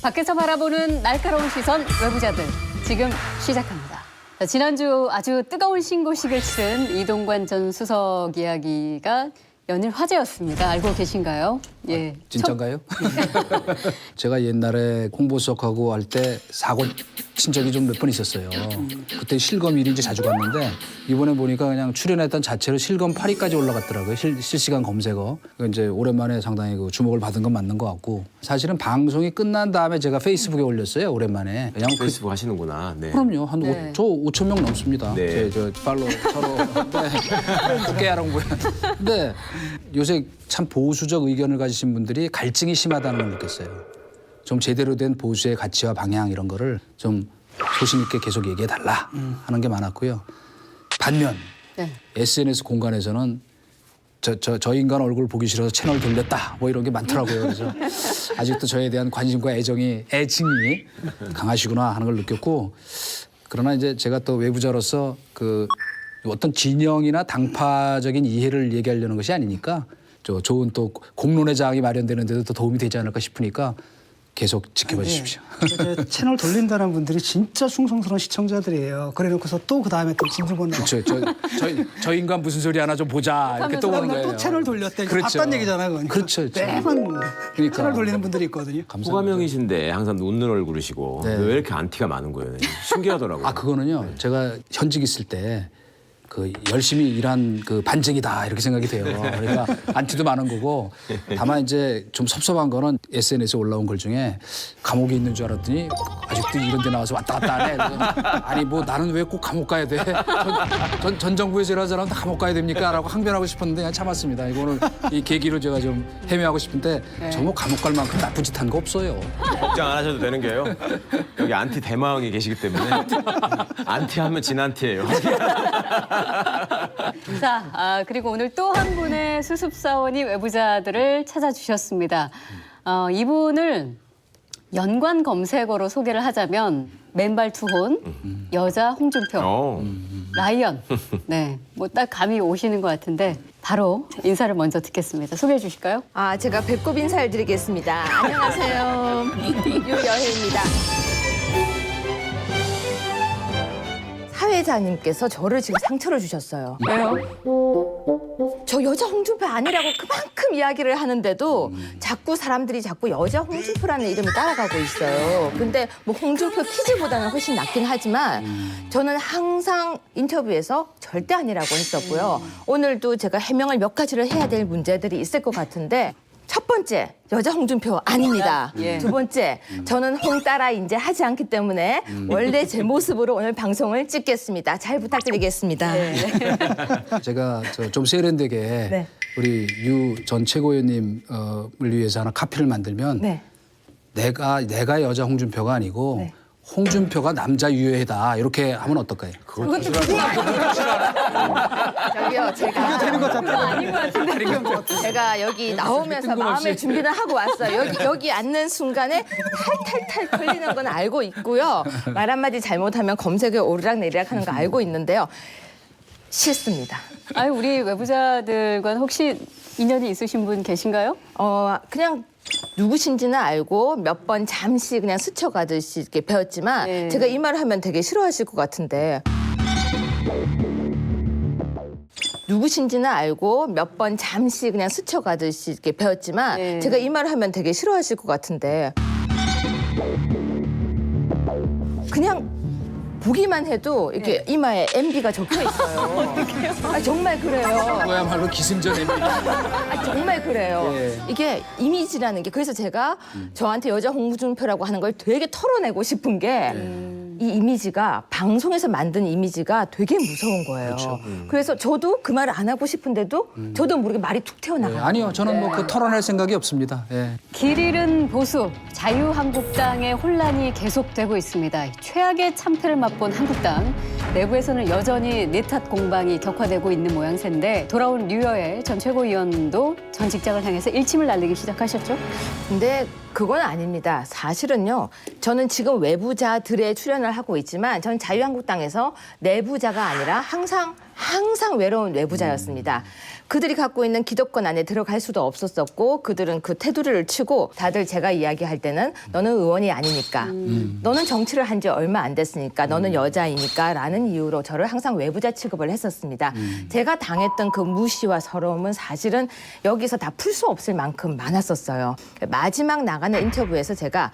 밖에서 바라보는 날카로운 시선 외부자들 지금 시작합니다. 자, 지난주 아주 뜨거운 신고식을 치른 이동관 전 수석 이야기가 연일 화제였습니다. 알고 계신가요? 예. 진짠가요? 제가 옛날에 홍보수석하고 할 때 사고 친 적이 좀 몇 번 있었어요. 그때 실검 1위 이제 자주 갔는데 이번에 보니까 그냥 출연했던 자체로 실검 8위까지 올라갔더라고요. 실시간 검색어. 이제 오랜만에 상당히 그 주목을 받은 건 맞는 것 같고 사실은 방송이 끝난 다음에 제가 페이스북에 올렸어요. 오랜만에. 그냥 페이스북 하시는구나. 네. 그럼요. 한 네. 저 5천 명 넘습니다. 네. 저 팔로우 서로 깨야롱 근데 요새 참 보수적 의견을 가지신 분들이 갈증이 심하다는 걸 느꼈어요. 좀 제대로 된 보수의 가치와 방향 이런 거를 좀 소신 있게 계속 얘기해 달라 하는 게 많았고요. 반면 네. SNS 공간에서는 저 인간 얼굴 보기 싫어서 채널 돌렸다 뭐 이런 게 많더라고요. 그래서 아직도 저에 대한 관심과 애증이 강하시구나 하는 걸 느꼈고 그러나 이제 제가 또 외부자로서 그 어떤 진영이나 당파적인 이해를 얘기하려는 것이 아니니까 좋은 또 공론의 장이 마련되는 데도 또 도움이 되지 않을까 싶으니까 계속 지켜봐 주십시오. 이제 채널 돌린다는 분들이 진짜 충성스러운 시청자들이에요. 그래놓고서 또 그 다음에 또 진주권 나와. 그렇죠. 저 인간 무슨 소리 하나 좀 보자 이렇게 또 오는 거예요. 또 채널 돌렸대. 그렇죠. 봤단 얘기잖아요. 그건. 그렇죠. 매번 그러니까. 채널 돌리는 분들이 있거든요. 감사합니다. 호감형이신데 항상 웃는 얼굴이시고 네. 왜 이렇게 안티가 많은 거예요? 신기하더라고요. 아 그거는요. 제가 현직 있을 때 그 열심히 일한 그 반증이다 이렇게 생각이 돼요. 그러니까 안티도 많은 거고 다만 이제 좀 섭섭한 거는 SNS에 올라온 글 중에 감옥에 있는 줄 알았더니 아직도 이런 데 나와서 왔다 갔다 하네. 그래서 아니 뭐 나는 왜 꼭 감옥 가야 돼? 전 정부에서 일하는 사람 다 감옥 가야 됩니까? 라고 항변하고 싶었는데 그냥 참았습니다. 이거는 이 계기로 제가 좀 해명하고 싶은데 저 뭐 감옥 갈 만큼 나쁜 짓 한 거 없어요. 걱정 안 하셔도 되는 게요. 여기 안티 대마왕이 계시기 때문에 안티하면 진안티예요. 자, 그리고 오늘 또 한 분의 수습사원이 외부자들을 찾아주셨습니다. 이분을 연관 검색어로 소개를 하자면 맨발 투혼, 여자 홍준표, 라이언. 네, 뭐 딱 감이 오시는 것 같은데 바로 인사를 먼저 듣겠습니다. 소개해 주실까요? 제가 배꼽 인사를 드리겠습니다. 안녕하세요. 유여혜입니다. 사회자님께서 저를 지금 상처를 주셨어요. 왜요? 저 여자 홍준표 아니라고 그만큼 이야기를 하는데도 자꾸 사람들이 자꾸 여자 홍준표라는 이름을 따라가고 있어요. 근데 뭐 홍준표 키즈보다는 훨씬 낫긴 하지만 저는 항상 인터뷰에서 절대 아니라고 했었고요. 오늘도 제가 해명을 몇 가지를 해야 될 문제들이 있을 것 같은데 첫 번째, 여자 홍준표 아닙니다. 예. 두 번째, 저는 홍따라 이제 하지 않기 때문에 원래 제 모습으로 오늘 방송을 찍겠습니다. 잘 부탁드리겠습니다. 제가 좀 세련되게 네. 우리 유 전 최고위원님을 위해서 하나 카피를 만들면 네. 내가 여자 홍준표가 아니고 네. 홍준표가 남자 유해다 이렇게 하면 어떨까요? 저기요, 제가 되는 것 같아요. 아닌 것 같은데. 제가 여기 나오면서 마음의 준비는 하고 왔어요. 여기 앉는 순간에 탈탈탈 걸리는 건 알고 있고요. 말 한마디 잘못하면 검색에 오르락내리락 하는 거 알고 있는데요. 싫습니다. 아니, 우리 외부자들과 혹시 인연이 있으신 분 계신가요? 그냥 누구신지는 알고 몇 번 잠시 그냥 스쳐가듯이 이렇게 배웠지만 네. 제가 이 말을 하면 되게 싫어하실 것 같은데 누구신지는 알고 몇 번 잠시 그냥 스쳐가듯이 이렇게 배웠지만 네. 제가 이 말을 하면 되게 싫어하실 것 같은데 그냥 보기만 해도 이렇게 이마에 MB가 적혀 있어요. 어떡해요? 정말 그래요. 그야말로 기승전입니다. 정말 그래요. 예. 이게 이미지라는 게 그래서 제가 저한테 여자 홍준표라고 하는 걸 되게 털어내고 싶은 게 이 이미지가 방송에서 만든 이미지가 되게 무서운 거예요. 그래서 저도 그 말을 안 하고 싶은데도 저도 모르게 말이 툭 튀어나가요. 아니요, 저는 뭐 그 털어낼 생각이 없습니다. 예. 길 잃은 보수, 자유한국당의 혼란이 계속되고 있습니다. 최악의 참패를 맛본 한국당. 내부에서는 여전히 내탓 공방이 격화되고 있는 모양새인데 돌아온 류여혜 전 최고위원도 전 직장을 향해서 일침을 날리기 시작하셨죠? 근데 그건 아닙니다. 사실은요. 저는 지금 외부자들의 출연을 하고 있지만 저는 자유한국당에서 내부자가 아니라 항상 항상 외로운 외부자였습니다. 그들이 갖고 있는 기득권 안에 들어갈 수도 없었었고 그들은 그 테두리를 치고 다들 제가 이야기할 때는 너는 의원이 아니니까 너는 정치를 한 지 얼마 안 됐으니까 너는 여자이니까 라는 이유로 저를 항상 외부자 취급을 했었습니다. 제가 당했던 그 무시와 서러움은 사실은 여기서 다 풀 수 없을 만큼 많았었어요. 마지막 나가는 인터뷰에서 제가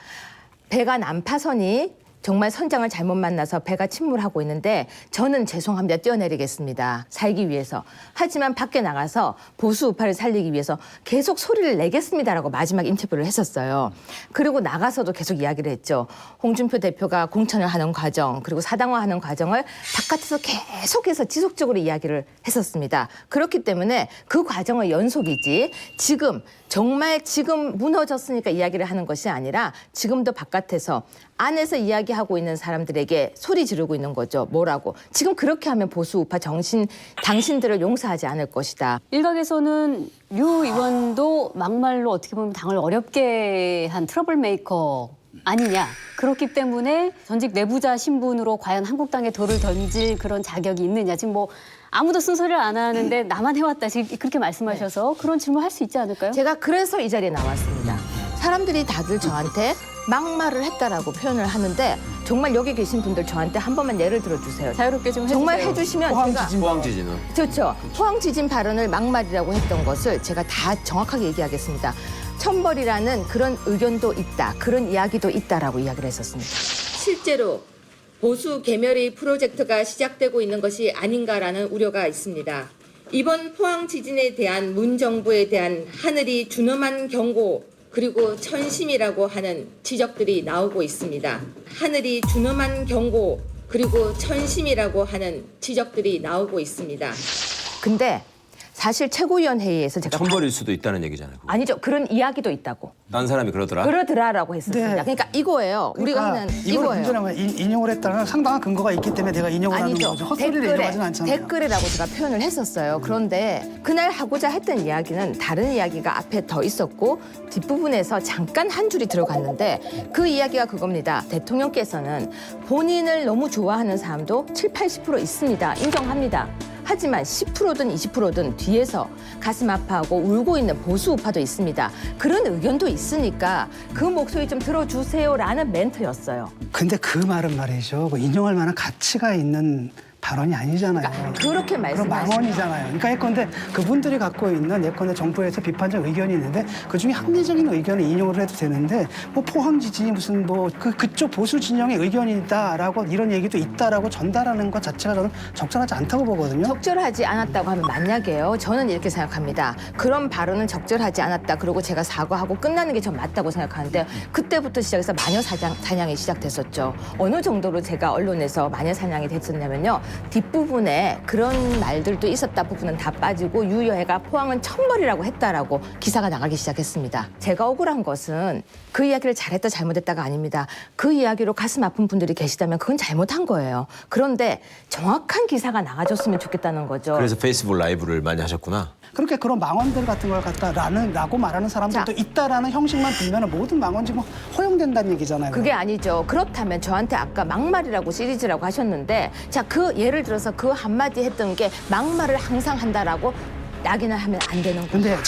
배가 난파선이 정말 선장을 잘못 만나서 배가 침몰하고 있는데 저는 죄송합니다. 뛰어내리겠습니다. 살기 위해서. 하지만 밖에 나가서 보수 우파를 살리기 위해서 계속 소리를 내겠습니다라고 마지막 인터뷰를 했었어요. 그리고 나가서도 계속 이야기를 했죠. 홍준표 대표가 공천을 하는 과정 그리고 사당화하는 과정을 바깥에서 계속해서 지속적으로 이야기를 했었습니다. 그렇기 때문에 그 과정의 연속이지 지금 정말 지금 무너졌으니까 이야기를 하는 것이 아니라 지금도 바깥에서 안에서 이야기하고 있는 사람들에게 소리 지르고 있는 거죠. 뭐라고. 지금 그렇게 하면 보수 우파 당신들을 용서하지 않을 것이다. 일각에서는 류 의원도 막말로 어떻게 보면 당을 어렵게 한 트러블 메이커 아니냐. 그렇기 때문에 전직 내부자 신분으로 과연 한국당에 돌을 던질 그런 자격이 있느냐. 지금 뭐 아무도 쓴소리를 안 하는데 나만 해왔다. 지금 그렇게 말씀하셔서 그런 질문 할 수 있지 않을까요? 제가 그래서 이 자리에 나왔습니다. 사람들이 다들 저한테 막말을 했다라고 표현을 하는데 정말 여기 계신 분들 저한테 한 번만 예를 들어주세요. 자유롭게 좀 해주세요. 정말 해주시면 제가 포항 지진은 그렇죠. 포항 지진 발언을 막말이라고 했던 것을 제가 다 정확하게 얘기하겠습니다. 천벌이라는 그런 의견도 있다. 그런 이야기도 있다라고 이야기를 했었습니다. 실제로 보수 개멸의 프로젝트가 시작되고 있는 것이 아닌가라는 우려가 있습니다. 이번 포항 지진에 대한 문 정부에 대한 하늘이 준엄한 경고 그리고 천심이라고 하는 지적들이 나오고 있습니다. 하늘이 준엄한 경고 그리고 천심이라고 하는 지적들이 나오고 있습니다. 근데 사실 최고위원회의에서 제가 천벌일 수도 있다는 얘기잖아요. 그거. 아니죠. 그런 이야기도 있다고. 딴 사람이 그러더라. 그러더라라고 했었습니다. 네. 그러니까 이거예요. 우리가 하는 이걸 이거예요. 문제라면 인용을 했다는 상당한 근거가 있기 때문에 내가 인용을 하는 아니죠. 거죠. 헛소리를 인용하지는 않잖아요. 댓글이라고 제가 표현을 했었어요. 그런데 그날 하고자 했던 이야기는 다른 이야기가 앞에 더 있었고 뒷부분에서 잠깐 한 줄이 들어갔는데 그 이야기가 그겁니다. 대통령께서는 본인을 너무 좋아하는 사람도 7, 80% 있습니다. 인정합니다. 하지만 10%든 20%든 뒤에서 가슴 아파하고 울고 있는 보수 우파도 있습니다. 그런 의견도 있으니까 그 목소리 좀 들어주세요라는 멘트였어요. 근데 그 말은 말이죠. 뭐 인용할 만한 가치가 있는 발언이 아니잖아요. 그렇게 그런 말씀하시면 망언이잖아요. 그러니까 예컨대 그분들이 갖고 있는 예컨대 정부에서 비판적 의견이 있는데 그중에 합리적인 의견을 인용을 해도 되는데 뭐 포항 지진이 무슨 뭐 그쪽 보수 진영의 의견이다라고 이런 얘기도 있다라고 전달하는 것 자체가 저는 적절하지 않다고 보거든요. 적절하지 않았다고 하면 만약에요. 저는 이렇게 생각합니다. 그런 발언은 적절하지 않았다. 그리고 제가 사과하고 끝나는 게 전 맞다고 생각하는데 그때부터 시작해서 마녀 사냥이 시작됐었죠. 어느 정도로 제가 언론에서 마녀 사냥이 됐었냐면요. 뒷부분에 그런 말들도 있었다 부분은 다 빠지고 유여해가 포항은 천벌이라고 했다라고 기사가 나가기 시작했습니다. 제가 억울한 것은 그 이야기를 잘했다 잘못했다가 아닙니다. 그 이야기로 가슴 아픈 분들이 계시다면 그건 잘못한 거예요. 그런데 정확한 기사가 나가줬으면 좋겠다는 거죠. 그래서 페이스북 라이브를 많이 하셨구나. 그렇게 그런 망언들 같은 걸 갖다라고 말하는 사람들도 자. 있다라는 형식만 들면 모든 망언지 뭐 허용된다는 얘기잖아요. 그게 아니죠. 그렇다면 저한테 아까 막말이라고 시리즈라고 하셨는데 자, 그 예를 들어서 그 한마디 했던 게 막말을 항상 한다라고 낙인을 하면 안 되는 거예요. 근데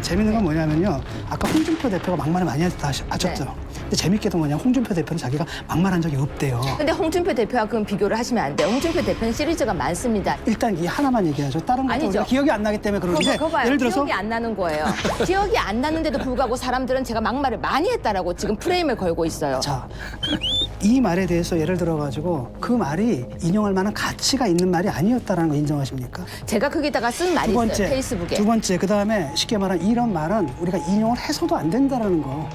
재밌는 건 뭐냐면요. 아까 홍준표 대표가 막말을 많이 했다 하셨죠. 네. 근데 재밌게도 홍준표 대표는 자기가 막말한 적이 없대요. 근데 홍준표 대표와 그건 비교를 하시면 안 돼요. 홍준표 대표는 시리즈가 많습니다. 일단 이 하나만 얘기하죠. 다른 것도 아니죠. 우리가 기억이 안 나기 때문에 그러는데 그거 봐요. 예를 들어서 기억이 안 나는 거예요. 기억이 안 나는데도 불구하고 사람들은 제가 막말을 많이 했다라고 지금 프레임을 걸고 있어요. 자, 이 말에 대해서 예를 들어가지고 그 말이 인용할 만한 가치가 있는 말이 아니었다라는 거 인정하십니까? 제가 거기다가 쓴 말이 있어요. 페이스북에. 두 번째, 그다음에 쉽게 말하면 이런 말은 우리가 인용을 해서도 안 된다라는 거.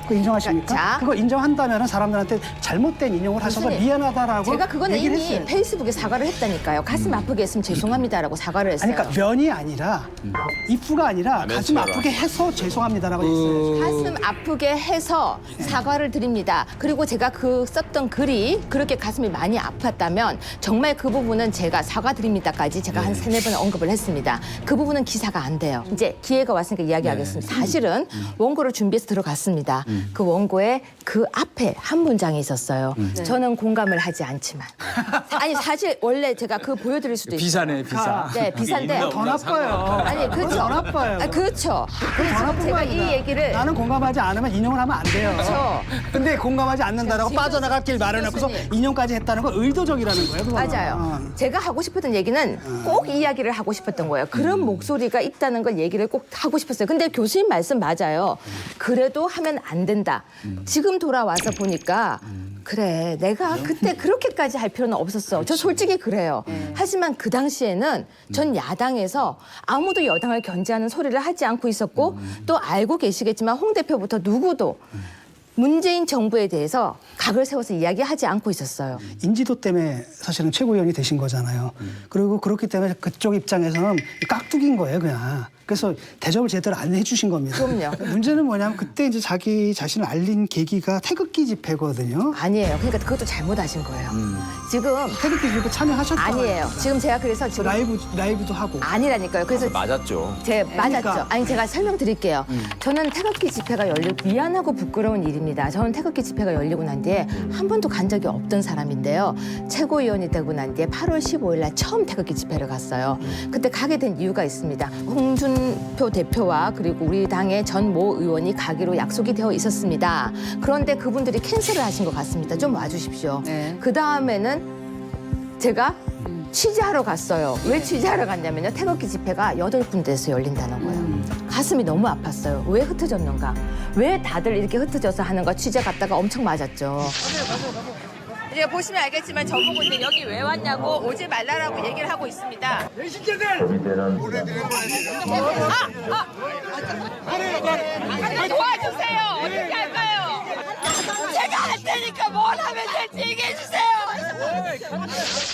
그거 인정하십니까? 자. 그거 인정한다면 사람들한테 잘못된 인용을 하셔서 교수님, 미안하다라고 제가 그거는 얘기를 이미 했어요. 페이스북에 사과를 했다니까요. 가슴 아프게 했으면 죄송합니다라고 사과를 했어요. 그러니까 면이 아니라 if가 아니라 가슴 면치라고. 아프게 해서 죄송합니다라고 했어요. 가슴 아프게 해서 사과를 드립니다. 그리고 제가 그 썼던 글이 그렇게 가슴이 많이 아팠다면 정말 그 부분은 제가 사과드립니다까지 제가 한 3-4번 언급을 했습니다. 그 부분은 기사가 안 돼요. 이제 기회가 왔으니까 이야기하겠습니다. 사실은 원고를 준비해서 들어갔습니다. 그 원고에 그 앞에 한 문장이 있었어요. 저는 공감을 하지 않지만. 아니 사실 원래 제가 그 보여드릴 수도 있어요. 비사네, 비사. 네, 비싼데. 더 나빠요. 아니 그렇죠. 더 나빠요. 아, 그렇죠. 그래서 더 나쁜 제가 거 아니다. 이 얘기를 나는 공감하지 않으면 인용을 하면 안 돼요. 그렇죠. 근데 공감하지 않는다라고 지금 빠져나갈 길 마련해놓고서 교수님. 인용까지 했다는 건 의도적이라는 거예요. 그거는. 맞아요. 제가 하고 싶었던 얘기는 꼭 이야기를 하고 싶었던 거예요. 그런 목소리가 있다는 걸 얘기를 꼭 하고 싶었어요. 근데 교수님 말씀 맞아요. 그래도 하면 안 된다. 지금 돌아와서 보니까 그래 내가 그때 그렇게까지 할 필요는 없었어. 저 솔직히 그래요. 하지만 그 당시에는 전 야당에서 아무도 여당을 견제하는 소리를 하지 않고 있었고 또 알고 계시겠지만 홍 대표부터 누구도 문재인 정부에 대해서 각을 세워서 이야기하지 않고 있었어요. 인지도 때문에 사실은 최고위원이 되신 거잖아요. 그리고 그렇기 때문에 그쪽 입장에서는 깍두기인 거예요, 그냥. 그래서 대접을 제대로 안 해주신 겁니다. 그럼요. 문제는 뭐냐면 그때 이제 자기 자신을 알린 계기가 태극기 집회거든요. 아니에요. 그러니까 그것도 잘못하신 거예요. 지금 태극기 집회 참여하셨잖아요. 아니에요. 지금 제가 그래서 지금 라이브도 하고. 아니라니까요. 그래서 맞았죠. 맞았죠. 그러니까. 아니 제가 설명드릴게요. 저는 태극기 집회가 열리고 미안하고 부끄러운 일입니다. 저는 태극기 집회가 열리고 난 뒤에 한 번도 간 적이 없던 사람인데요. 최고위원이 되고 난 뒤에 8월 15일 날 처음 태극기 집회를 갔어요. 그때 가게 된 이유가 있습니다. 홍준표 대표와 그리고 우리 당의 전 모 의원이 가기로 약속이 되어 있었습니다. 그런데 그분들이 캔슬을 하신 것 같습니다. 좀 와주십시오. 네. 그 다음에는 제가 취재하러 갔어요. 왜 취재하러 갔냐면요. 태극기 집회가 8군데에서 열린다는 거예요. 가슴이 너무 아팠어요. 왜 흩어졌는가? 왜 다들 이렇게 흩어져서 하는가? 취재 갔다가 엄청 맞았죠. 이제 보시면 알겠지만 저보고 이제 여기 왜 왔냐고 오지 말라라고 얘기를 하고 있습니다. 도와주세요. 어떻게 할까요? 제가 할 테니까 뭘 하면 될지 얘기해 주세요.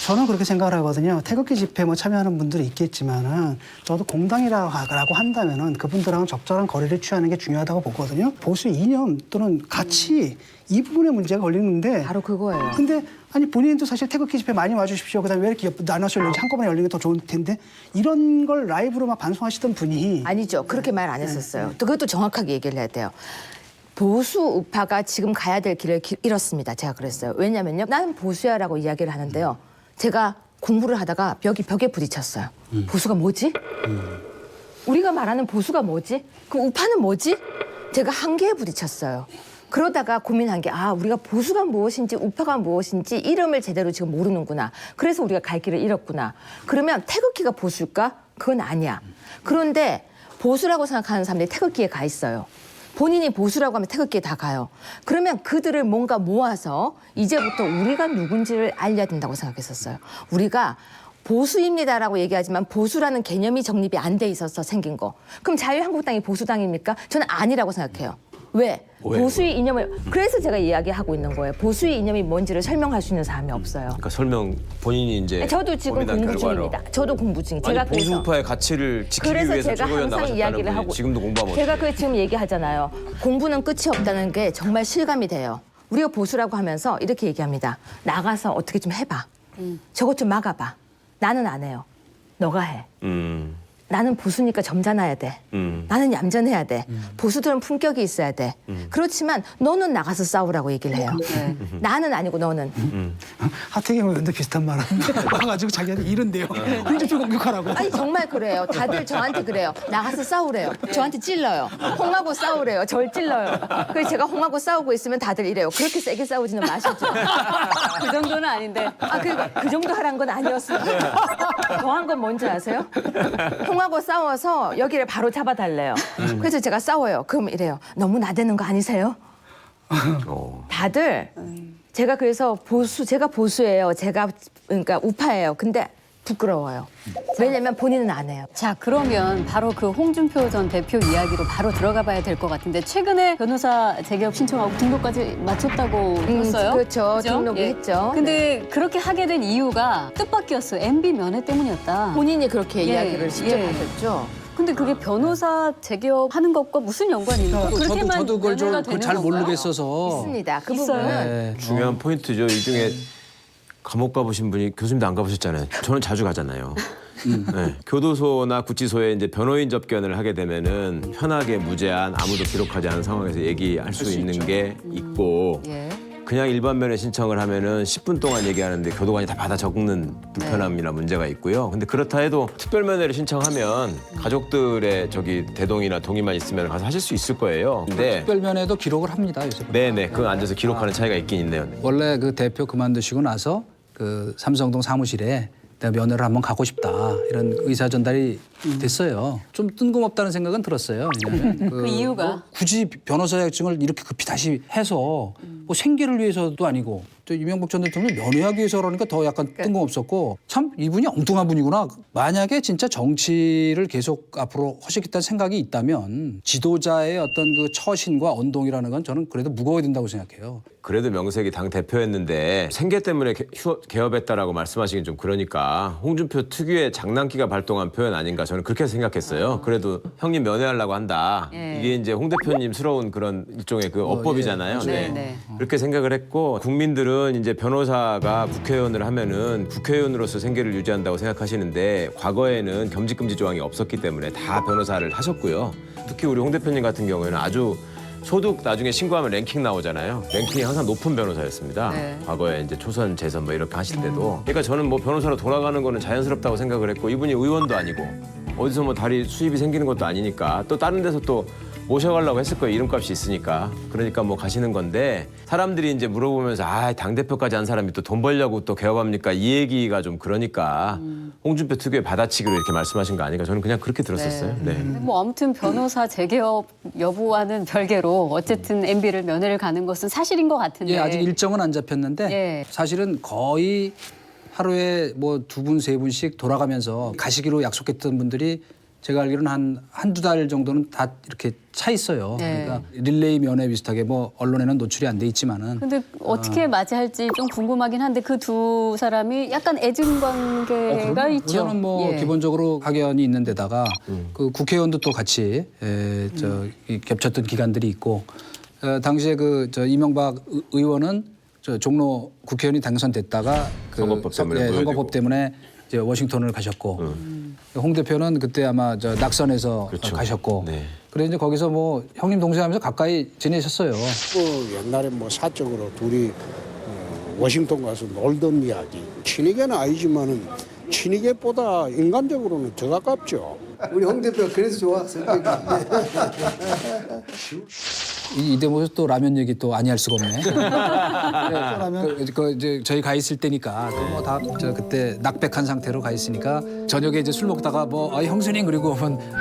저는 그렇게 생각을 하거든요. 태극기 집회 뭐 참여하는 분들이 있겠지만은 저도 공당이라고 한다면은 그분들하고 적절한 거리를 취하는 게 중요하다고 보거든요. 보수 이념 또는 가치 이 부분에 문제가 걸리는데 바로 그거예요. 근데 아니 본인도 사실 태극기 집회 많이 와주십시오. 그다음에 왜 이렇게 나눠서 열리는지 한꺼번에 열리는 게 더 좋을 텐데 이런 걸 라이브로 막 방송하시던 분이 아니죠. 그렇게 말 안 했었어요. 또 그것도 정확하게 얘기를 해야 돼요. 보수 우파가 지금 가야 될 길을 잃었습니다. 제가 그랬어요. 왜냐면요. 나는 보수야라고 이야기를 하는데요. 제가 공부를 하다가 벽에 부딪혔어요. 보수가 뭐지? 우리가 말하는 보수가 뭐지? 그 우파는 뭐지? 제가 한계에 부딪혔어요. 그러다가 고민한 게 우리가 보수가 무엇인지 우파가 무엇인지 이름을 제대로 지금 모르는구나. 그래서 우리가 갈 길을 잃었구나. 그러면 태극기가 보수일까? 그건 아니야. 그런데 보수라고 생각하는 사람들이 태극기에 가 있어요. 본인이 보수라고 하면 태극기에 다 가요. 그러면 그들을 뭔가 모아서 이제부터 우리가 누군지를 알려야 된다고 생각했었어요. 우리가 보수입니다라고 얘기하지만 보수라는 개념이 정립이 안 돼 있어서 생긴 거. 그럼 자유한국당이 보수당입니까? 저는 아니라고 생각해요. 왜? 보수의 이념을 그래서 제가 이야기하고 있는 거예요. 보수의 이념이 뭔지를 설명할 수 있는 사람이 없어요. 그러니까 설명 본인이 이제 저도 지금 고민한 공부 결과로. 중입니다. 저도 공부 중이. 아니, 제가 보수 그래서 우파의 가치를 지키기 그래서 위해서 제가 최고위원 항상 나가셨다는 이야기를 분이 하고 지금도 공부하면 제가 어떡해요? 그 지금 얘기하잖아요. 공부는 끝이 없다는 게 정말 실감이 돼요. 우리가 보수라고 하면서 이렇게 얘기합니다. 나가서 어떻게 좀 해봐. 저것 좀 막아봐. 나는 안 해요. 너가 해. 나는 보수니까 점잖아야 돼. 나는 얌전해야 돼. 보수들은 품격이 있어야 돼. 그렇지만 너는 나가서 싸우라고 얘기를 해요. 나는 아니고 너는. 하태경 의원도 비슷한 말 하는데 와가지고 자기한테 이른대요. 홍준표 공격하라고. 아니 정말 그래요. 다들 저한테 그래요. 나가서 싸우래요. 저한테 찔러요. 홍하고 싸우래요. 절 찔러요. 그래서 제가 홍하고 싸우고 있으면 다들 이래요. 그렇게 세게 싸우지는 마시죠. 그 정도는 아닌데. 그 정도 하란 건 아니었어요. 더한 건 뭔지 아세요? 홍하고 싸워서 여기를 바로 잡아달래요. 그래서 제가 싸워요. 그럼 이래요. 너무 나대는 거 아니세요? 다들 제가 그래서 제가 보수예요. 제가 그러니까 우파예요. 근데 부끄러워요. 왜냐면 본인은 안 해요. 자, 그러면 바로 그 홍준표 전 대표 이야기로 바로 들어가 봐야 될 것 같은데 최근에 변호사 재개업 신청하고 등록까지 마쳤다고 들었어요? 그렇죠. 그죠? 등록을 했죠. 근데 그렇게 하게 된 이유가 뜻밖이었어요. MB 면회 때문이었다. 본인이 그렇게 예, 이야기를 직접 예. 하셨죠. 근데 그게 변호사 재개업하는 것과 무슨 연관이 있는 거예요? 저도 그걸 면회가 되는 잘 건가요? 모르겠어서. 있습니다. 그 있어요. 부분은 네. 중요한 포인트죠. 이 중에 감옥 가보신 분이 교수님도 안 가보셨잖아요. 저는 자주 가잖아요. 네, 교도소나 구치소에 이제 변호인 접견을 하게 되면은 편하게 무제한 아무도 기록하지 않은 상황에서 얘기할 수 있는 게 있고 예. 그냥 일반 면회 신청을 하면은 10분 동안 얘기하는데 교도관이 다 받아 적는 불편함이나 문제가 있고요. 근데 그렇다 해도 특별 면회를 신청하면 가족들의 저기 대동이나 동의만 있으면 가서 하실 수 있을 거예요. 근데 특별면에도 기록을 합니다. 요새. 네네 그 앉아서 기록하는 차이가 있긴 있네요. 원래 그 대표 그만두시고 나서 그 삼성동 사무실에 내가 면회를 한번 가고 싶다 이런 의사 전달이 됐어요. 좀 뜬금없다는 생각은 들었어요. 왜냐하면 그 이유가? 굳이 변호사 자격증을 이렇게 급히 다시 해서 뭐 생계를 위해서도 아니고 또 이명박 전 대통령 면회하기 위해서 그러니까 더 약간 뜬금없었고 참 이분이 엉뚱한 분이구나. 만약에 진짜 정치를 계속 앞으로 하시겠다는 생각이 있다면 지도자의 어떤 그 처신과 언동이라는 건 저는 그래도 무거워야 된다고 생각해요. 그래도 명색이 당 대표였는데 생계 때문에 개업했다라고 말씀하시긴 좀 그러니까 홍준표 특유의 장난기가 발동한 표현 아닌가 저는 그렇게 생각했어요. 그래도 형님 면회하려고 한다. 예. 이게 이제 홍 대표님스러운 그런 일종의 그 어법이잖아요. 예. 네, 네. 그렇게 생각을 했고 국민들은 이제 변호사가 국회의원을 하면은 국회의원으로서 생계를 유지한다고 생각하시는데 과거에는 겸직금지 조항이 없었기 때문에 다 변호사를 하셨고요. 특히 우리 홍 대표님 같은 경우에는 아주 소득 나중에 신고하면 랭킹 나오잖아요. 랭킹이 항상 높은 변호사였습니다. 네. 과거에 이제 초선, 재선 뭐 이렇게 하실 때도. 그러니까 저는 뭐 변호사로 돌아가는 거는 자연스럽다고 생각을 했고 이분이 의원도 아니고 어디서 뭐 다리 수입이 생기는 것도 아니니까 또 다른 데서 또 모셔가려고 했을 거예요. 이름값이 있으니까. 그러니까 뭐 가시는 건데 사람들이 이제 물어보면서 당대표까지 한 사람이 또 돈 벌려고 또 개업합니까? 이 얘기가 좀 그러니까 홍준표 특유의 받아치기로 이렇게 말씀하신 거 아닌가 저는 그냥 그렇게 들었었어요. 네. 뭐 아무튼 변호사 재개업 여부와는 별개로 어쨌든 MB를 면회를 가는 것은 사실인 것 같은데. 예, 아직 일정은 안 잡혔는데 예. 사실은 거의 하루에 뭐 2분, 3분씩 돌아가면서 가시기로 약속했던 분들이 제가 알기로는 한두 달 정도는 다 이렇게 차 있어요. 네. 그러니까 릴레이 면회 비슷하게 뭐 언론에는 노출이 안 돼 있지만은 근데 어떻게 맞이할지 좀 궁금하긴 한데 그 두 사람이 약간 애증 관계가 있죠. 우선은 뭐 예. 기본적으로 학연이 있는 데다가 그 국회의원도 또 같이 이 겹쳤던 기간들이 있고 당시에 저 이명박 의원은 저 종로 국회의원이 당선됐다가 그 선거법 때문에 선거법 보여지고. 때문에 이제 워싱턴을 가셨고 홍 대표는 그때 아마 저 낙선에서 그렇죠. 가셨고 네. 그래 이제 거기서 뭐 형님 동생하면서 가까이 지내셨어요. 그 옛날에 뭐 사적으로 둘이 워싱턴 가서 놀던 이야기. 친이계는 아니지만은 친이계보다 인간적으로는 더 가깝죠. 우리 홍 대표 그래서 좋아 성격이. 이 대목에서 또 라면 얘기 또 아니 할 수가 없네. 그 이제 저희 가 있을 때니까 또 뭐 다 그때 낙백한 상태로 가 있으니까 저녁에 이제 술 먹다가 뭐 형수님 그리고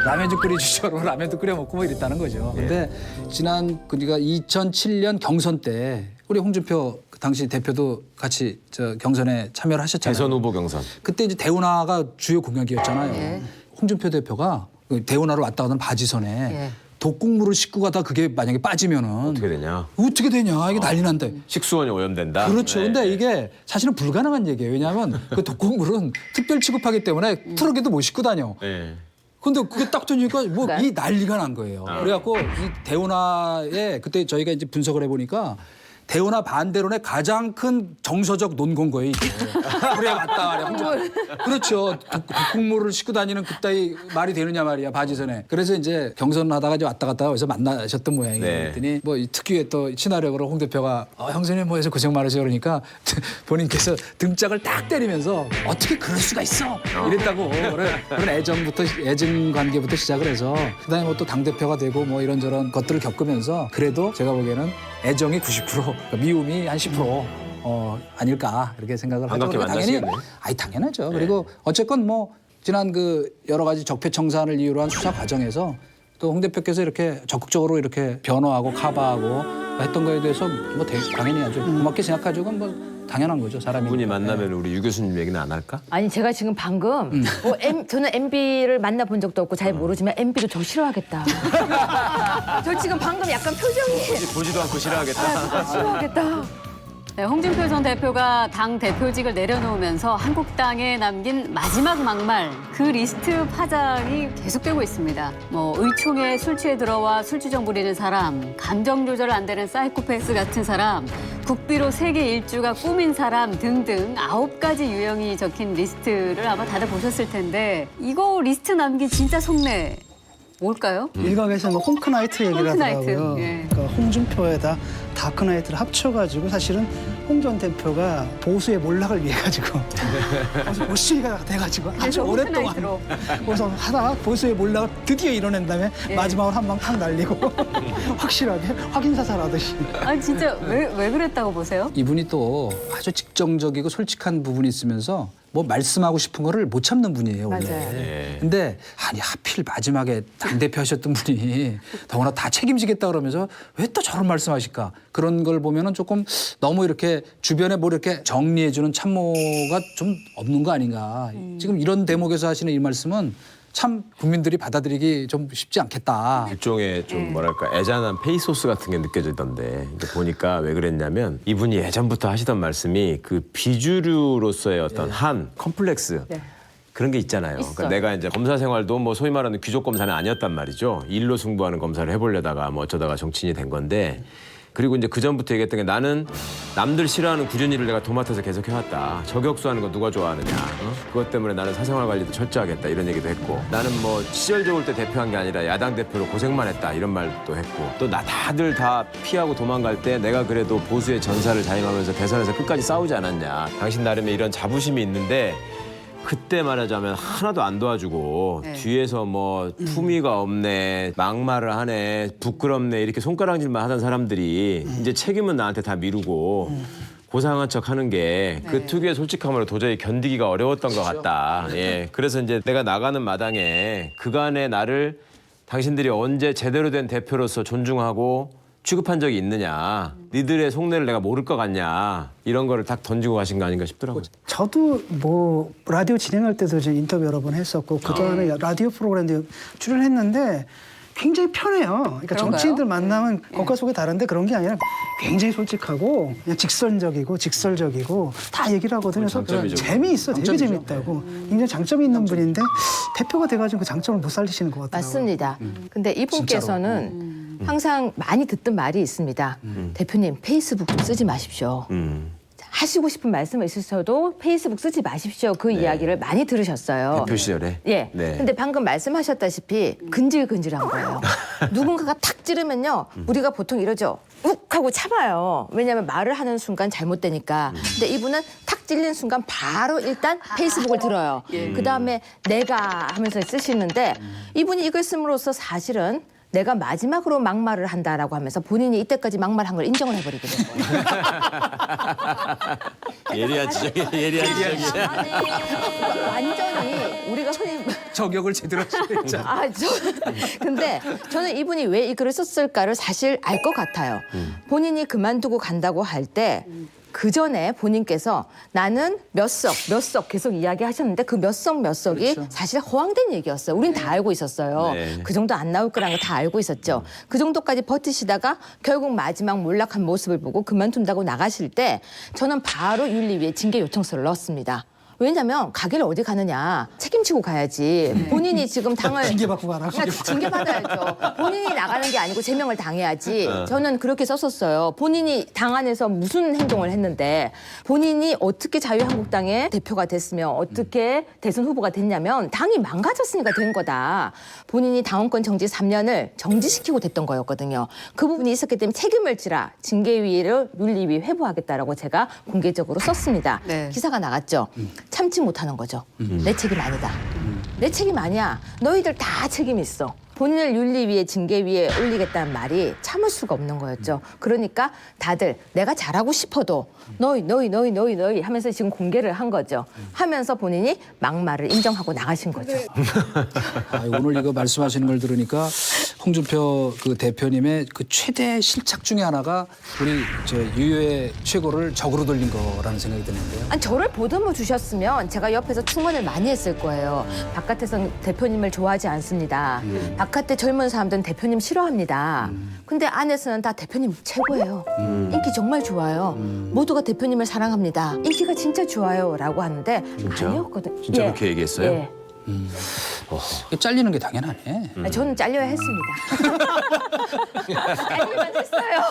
라면 좀 끓여주시오. 라면도 끓여 먹고 뭐 이랬다는 거죠. 근데 지난 그러니까 2007년 경선 때 우리 홍준표 그 당시 대표도 같이 저 경선에 참여를 하셨잖아요. 대선 후보 경선. 그때 이제 대운하가 주요 공약이었잖아요. 예. 홍준표 대표가 그 대운하로 왔다 가던 바지선에 예. 독국물을 싣고 가다 그게 만약에 빠지면은 어떻게 되냐? 어떻게 되냐 이게 난리 난다. 식수원이 오염된다. 그렇죠. 네. 근데 이게 사실은 불가능한 얘기예요. 왜냐하면 그 독국물은 특별 취급하기 때문에 트럭에도 못 싣고 다녀. 네. 근데 그게 딱 되니까 뭐 이 난리가 난 거예요. 그래갖고 이 대운하에 그때 저희가 이제 분석을 해보니까 대운하 반대론의 가장 큰 정서적 논거인 거예요. 이게. 그래 맞다. 그렇죠. 독국물을 싣고 다니는 그따위 말이 되느냐 말이야 바지선에. 그래서 이제 경선하다가 이제 왔다 갔다 해서 만나셨던 모양이에요. 네. 그랬더니 뭐 이 특유의 또 친화력으로 홍 대표가 형수님 뭐 해서 고생 많으세요 그러니까 본인께서 등짝을 딱 때리면서 어떻게 그럴 수가 있어 이랬다고 그런 애정 관계부터 시작을 해서 그다음에 뭐 또 당 대표가 되고 뭐 이런저런 것들을 겪으면서 그래도 제가 보기에는 애정이 90% 미움이 한 10% 아닐까 이렇게 생각을 하죠. 반갑게 그러니까 당연히 만나시겠네. 당연하죠. 그리고 어쨌건 뭐 지난 그 여러 가지 적폐청산을 이유로 한 수사 과정에서 또 홍 대표께서 이렇게 적극적으로 이렇게 변호하고 커버하고 했던 거에 대해서 뭐 당연히 아주 고맙게 생각하죠. 그건 뭐 당연한 거죠. 사람이. 분이 만나면 우리 유 교수님 얘기는 안 할까? 아니 제가 지금 방금 저는 MB를 만나본 적도 없고 잘 모르지만 MB도 저 싫어하겠다. 저 지금 방금 약간 표정이 보지도 않고 싫어하겠다. 싫어하겠다. 네, 홍준표 전 대표가 당 대표직을 내려놓으면서 한국당에 남긴 마지막 막말, 그 리스트 파장이 계속되고 있습니다. 뭐 의총에 술 취해 들어와 술주정 부리는 사람, 감정 조절 안 되는 사이코패스 같은 사람, 국비로 세계 일주가 꾸민 사람 등등 9가지 유형이 적힌 리스트를 아마 다들 보셨을 텐데 이거 리스트 남긴 진짜 속내 뭘까요? 일각에서 뭐 홈크나이트 얘기를 홈크나이트, 하더라고요. 예. 그러니까 홍준표에다 다크나이트를 합쳐가지고 사실은 홍 전 대표가 보수의 몰락을 위해 가지고 아주 모시기가 돼가지고 아주 그래서 오랫동안 홈크나이트로. 그래서 하다가 보수의 몰락을 드디어 이뤄낸 다음에 예. 마지막으로 한 방 탁 날리고 확실하게 확인 사살하듯이. 아니 진짜 왜 그랬다고 보세요? 이분이 또 아주 직정적이고 솔직한 부분이 있으면서 뭐 말씀하고 싶은 거를 못 참는 분이에요, 원래. 맞아요. 네. 근데 아니 하필 마지막에 당대표 하셨던 분이 더구나 다 책임지겠다 그러면서 왜 또 저런 말씀하실까? 그런 걸 보면은 조금 너무 이렇게 주변에 뭐 이렇게 정리해주는 참모가 좀 없는 거 아닌가. 지금 이런 대목에서 하시는 이 말씀은 참 국민들이 받아들이기 좀 쉽지 않겠다. 일종의 좀 뭐랄까 애잔한 페이소스 같은 게 느껴지던데 이제 보니까 왜 그랬냐면 이분이 예전부터 하시던 말씀이 그 비주류로서의 어떤 한 컴플렉스 그런 게 있잖아요. 그러니까 내가 이제 검사 생활도 뭐 소위 말하는 귀족 검사는 아니었단 말이죠. 일로 승부하는 검사를 해보려다가 뭐 어쩌다가 정치인이 된 건데 그리고 이제 그 전부터 얘기했던 게 나는 남들 싫어하는 굳은 일을 내가 도맡아서 계속 해왔다. 저격수하는 거 누가 좋아하느냐. 그것 때문에 나는 사생활 관리도 철저하겠다 이런 얘기도 했고 나는 뭐 시절 좋을 때 대표한 게 아니라 야당 대표로 고생만 했다 이런 말도 했고 또 다들 다 피하고 도망갈 때 내가 그래도 보수의 전사를 자임하면서 대선에서 끝까지 싸우지 않았냐. 당신 나름의 이런 자부심이 있는데 그때 말하자면 하나도 안 도와주고 뒤에서 뭐 품위가 없네, 막말을 하네, 부끄럽네 이렇게 손가락질만 하던 사람들이 이제 책임은 나한테 다 미루고 고상한 척 하는 게 그 특유의 솔직함으로 도저히 견디기가 어려웠던 것 같다. 예, 그래서 이제 내가 나가는 마당에 그간의 나를 당신들이 언제 제대로 된 대표로서 존중하고 취급한 적이 있느냐. 니들의 속내를 내가 모를 것 같냐. 이런 거를 딱 던지고 가신 거 아닌가 싶더라고요. 저도 뭐 라디오 진행할 때도 이제 인터뷰 여러 번 했었고 그동안에 라디오 프로그램도 출연했는데 굉장히 편해요. 그러니까 그런가요? 정치인들 만나면 겉과 속이 다른데 그런 게 아니라 굉장히 솔직하고 그냥 직선적이고 직설적이고 다 얘기를 하거든요. 그래서 장점이죠. 재미있어, 되게 장점이죠. 재밌다고. 굉장히 장점이 있는 분인데 대표가 돼가지고 그 장점을 못 살리시는 것 같더라고요. 맞습니다. 근데 이분께서는 항상 많이 듣던 말이 있습니다. 대표님 페이스북 좀 쓰지 마십시오. 하시고 싶은 말씀이 있으셔도 페이스북 쓰지 마십시오. 그 이야기를 많이 들으셨어요. 대표 시절에. 예. 네. 근데 방금 말씀하셨다시피 근질근질한 거예요. 누군가가 탁 찌르면요. 우리가 보통 이러죠. 욱 하고 참아요. 왜냐하면 말을 하는 순간 잘못되니까. 근데 이분은 탁 찔린 순간 바로 일단 페이스북을 들어요. 그다음에 내가 하면서 쓰시는데 이분이 이걸 씀으로써 사실은 내가 마지막으로 막말을 한다라고 하면서 본인이 이때까지 막말한 걸 인정을 해버리게 된 거예요. 예리한 지적이야. 예리한 지적이야. 완전히 우리가 흔히 저격을 제대로 하시죠. 근데 저는 이분이 왜 이 글을 썼을까를 사실 알 것 같아요. 본인이 그만두고 간다고 할 때 그 전에 본인께서 나는 몇 석 계속 이야기하셨는데 그 몇 석이 그렇죠. 사실 허황된 얘기였어요. 우린 다 알고 있었어요. 네. 그 정도 안 나올 거라는 거 다 알고 있었죠. 그 정도까지 버티시다가 결국 마지막 몰락한 모습을 보고 그만둔다고 나가실 때 저는 바로 윤리위에 징계 요청서를 넣었습니다. 왜냐면 가게를 어디 가느냐 책임지고 가야지. 본인이 지금 당을 징계받고 가라. 징계받아야죠. 본인이 나가는 게 아니고 제명을 당해야지. 저는 그렇게 썼었어요. 본인이 당 안에서 무슨 행동을 했는데 본인이 어떻게 자유한국당의 대표가 됐으면 어떻게 대선 후보가 됐냐면 당이 망가졌으니까 된 거다. 본인이 당원권 정지 3년을 정지시키고 됐던 거였거든요. 그 부분이 있었기 때문에 책임을 지라 징계위를 윤리위 회부하겠다라고 제가 공개적으로 썼습니다. 네. 기사가 나갔죠. 참지 못하는 거죠. 내 책임 아니다. 내 책임 아니야. 너희들 다 책임 있어. 본인을 윤리위에 징계위에 올리겠다는 말이 참을 수가 없는 거였죠. 그러니까 다들 내가 잘하고 싶어도 너희 하면서 지금 공개를 한 거죠. 하면서 본인이 막말을 인정하고 나가신 거죠. 오늘 이거 말씀하시는 걸 들으니까 홍준표 그 대표님의 그 최대 실착 중에 하나가 우리 저 유효의 최고를 적으로 돌린 거라는 생각이 드는데요. 아니 저를 보듬어 주셨으면 제가 옆에서 충원을 많이 했을 거예요. 바깥에서는 대표님을 좋아하지 않습니다. 바깥에 젊은 사람들은 대표님 싫어합니다. 근데 안에서는 다 대표님 최고예요. 인기 정말 좋아요. 모두가 대표님을 사랑합니다. 인기가 진짜 좋아요라고 하는데 진짜? 아니었거든요. 진짜 그렇게 얘기했어요? 예. 잘리는 게 당연하네. 아, 저는 잘려야 했습니다. 잘리만 했어요.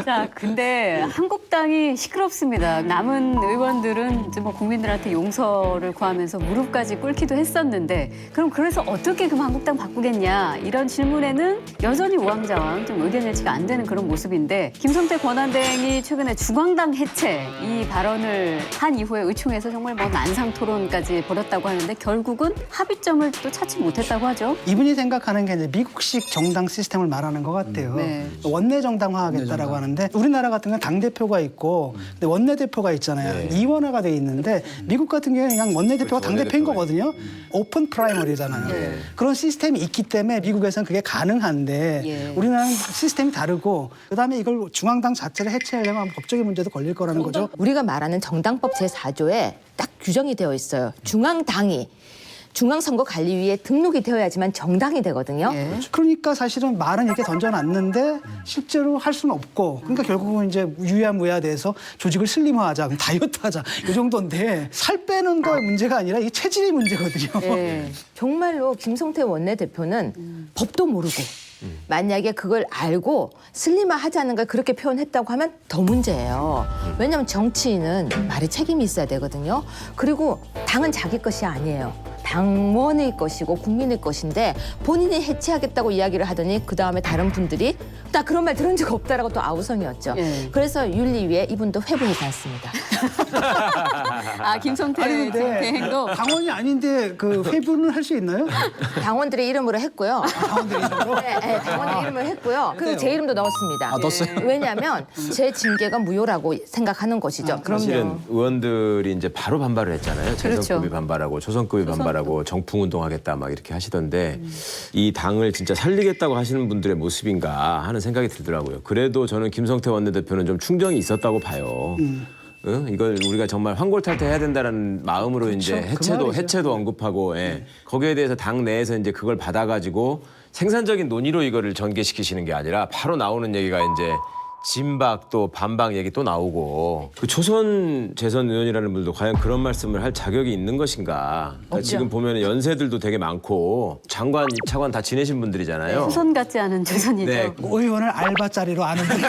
자, 근데 한국당이 시끄럽습니다. 남은 의원들은 이제 뭐 국민들한테 용서를 구하면서 무릎까지 꿇기도 했었는데 그럼 그래서 어떻게 그럼 한국당 바꾸겠냐 이런 질문에는 여전히 우왕좌왕 좀 의견 일치가 안 되는 그런 모습인데 김성태 권한대행이 최근에 중앙당 해체 이 발언을 한 이후에 의총에서 정말 뭐 난상 토론까지 벌였다고 하는데 결국은 합의점을 또 찾지 못했다고 하죠. 이분이 생각하는 게 이제 미국식 정당 시스템을 말하는 것 같아요. 네. 원내 정당화하겠다라고 하는데 우리나라 같은 경우는 당 대표가 있고 근데 원내 대표가 있잖아요. 이원화가 돼 있는데 미국 같은 경우는 그냥 원내 대표가 당 대표인 거거든요. 오픈 프라이머리잖아요. 그런 시스템이 있기 때문에 미국에서는 그게 가능한데 우리나라는 시스템이 다르고 그다음에 이걸 중앙당 자체를 해체하려면 법적인 문제도 걸릴 거라는 거죠. 우리가 말하는 정당법 제4조에 딱 규정이 되어 있어요. 중앙당이 중앙선거관리위에 등록이 되어야지만 정당이 되거든요. 그러니까 사실은 말은 이렇게 던져놨는데 실제로 할 수는 없고 그러니까 결국은 이제 유야무야돼서 조직을 슬림화하자, 다이어트하자 이 정도인데 살 빼는 거의 문제가 아니라 이게 체질의 문제거든요. 네. 정말로 김성태 원내대표는 법도 모르고 만약에 그걸 알고 슬림화 하자는 걸 그렇게 표현했다고 하면 더 문제예요. 왜냐하면 정치인은 말에 책임이 있어야 되거든요. 그리고 당은 자기 것이 아니에요. 당원의 것이고 국민의 것인데 본인이 해체하겠다고 이야기를 하더니 그다음에 다른 분들이 나 그런 말 들은 적 없다라고 또 아우성이었죠. 그래서 윤리위에 이분도 회부하지 않습니다. 아, 김성태 아니 근데 대행도 당원이 아닌데 그 회부는 할 수 있나요? 당원들의 이름으로 했고요. 당원들 이름으로? 네, 당원의 이름을 했고요. 그리고 제 이름도 넣었습니다. 아, 넣었어요? 왜냐하면 제 징계가 무효라고 생각하는 것이죠. 사실은 의원들이 이제 바로 반발을 했잖아요. 재선급이 그렇죠. 반발하고 조선급이 반발하고 정풍운동하겠다 막 이렇게 하시던데 이 당을 진짜 살리겠다고 하시는 분들의 모습인가 하는 생각이 들더라고요. 그래도 저는 김성태 원내대표는 좀 충정이 있었다고 봐요. 응? 이걸 우리가 정말 환골탈태해야 된다는 마음으로 이제 해체도 언급하고 거기에 대해서 당 내에서 이제 그걸 받아가지고 생산적인 논의로 이거를 전개시키시는 게 아니라 바로 나오는 얘기가 이제 진박 또 반박 얘기 또 나오고 그 초선 재선 의원이라는 분들도 과연 그런 말씀을 할 자격이 있는 것인가? 그러니까 지금 보면 연세들도 되게 많고 장관, 차관 다 지내신 분들이잖아요. 후손 같지 않은 조선이죠. 네. 의원을 알바자리로 아는 분.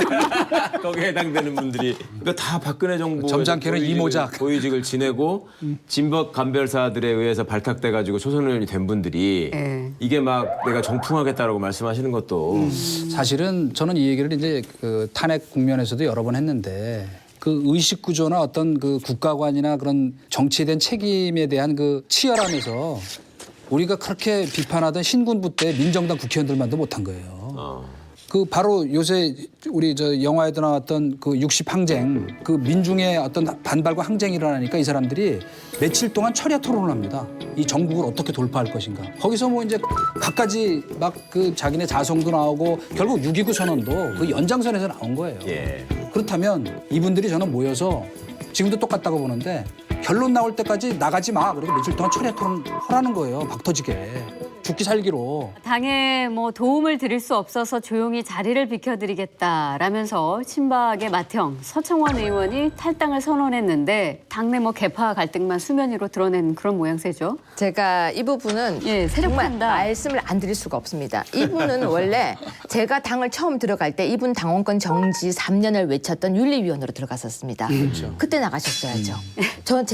거기에 해당되는 분들이 그러니까 다 박근혜 정부 점잖게는 이모작. 고위직을 지내고 진박 간별사들에 의해서 발탁돼가지고 초선 의원이 된 분들이 이게 막 내가 정풍하겠다라고 말씀하시는 것도 사실은 저는 이 얘기를 이제 그 탄핵 국면에서도 여러 번 했는데 그 의식 구조나 어떤 그 국가관이나 그런 정치에 대한 책임에 대한 그 치열함에서 우리가 그렇게 비판하던 신군부 때 민정당 국회의원들만도 못한 거예요. 그 바로 요새 우리 저 영화에도 나왔던 그 60 항쟁 그 민중의 어떤 반발과 항쟁이 일어나니까 이 사람들이 며칠 동안 철야 토론을 합니다. 이 전국을 어떻게 돌파할 것인가. 거기서 뭐 이제 갖가지 막 그 자기네 자성도 나오고 결국 6.29 선언도 그 연장선에서 나온 거예요. 그렇다면 이분들이 저는 모여서 지금도 똑같다고 보는데 결론 나올 때까지 나가지 마. 그래도 며칠 동안 철야 토론 하라는 거예요. 박 터지게. 죽기 살기로. 당에 뭐 도움을 드릴 수 없어서 조용히 자리를 비켜드리겠다라면서 친박의 맏형 서청원 의원이 탈당을 선언했는데 당내 뭐 개파 갈등만 수면 위로 드러낸 그런 모양새죠. 제가 이 부분은 예, 정말 세력판다. 말씀을 안 드릴 수가 없습니다. 이분은 원래 제가 당을 처음 들어갈 때 이분 당원권 정지 3년을 외쳤던 윤리위원으로 들어갔었습니다. 그때 나가셨어야죠.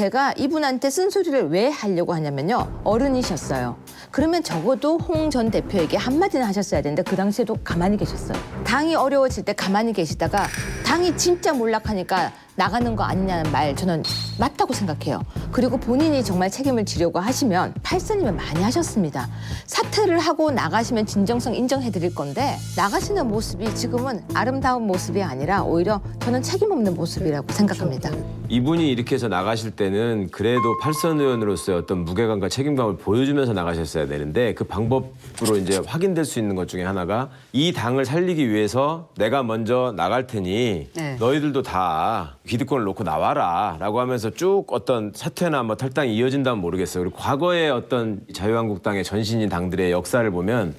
제가 이분한테 쓴소리를 왜 하려고 하냐면요. 어른이셨어요. 그러면 적어도 홍 전 대표에게 한마디는 하셨어야 되는데 그 당시에도 가만히 계셨어요. 당이 어려워질 때 가만히 계시다가 당이 진짜 몰락하니까 나가는 거 아니냐는 말 저는 맞다고 생각해요. 그리고 본인이 정말 책임을 지려고 하시면 8선이면 많이 하셨습니다. 사퇴를 하고 나가시면 진정성 인정해드릴 건데 나가시는 모습이 지금은 아름다운 모습이 아니라 오히려 저는 책임 없는 모습이라고 생각합니다. 이분이 이렇게 해서 나가실 때는 그래도 팔선 의원으로서의 어떤 무게감과 책임감을 보여주면서 나가셨어야 되는데 그 방법으로 이제 확인될 수 있는 것 중에 하나가 이 당을 살리기 위해서 내가 먼저 나갈 테니 네. 너희들도 다 기득권을 놓고 나와라 라고 하면서 쭉 어떤 사퇴나 뭐 탈당이 이어진다면 모르겠어요. 그리고 과거의 어떤 자유한국당의 전신인 당들의 역사를 보면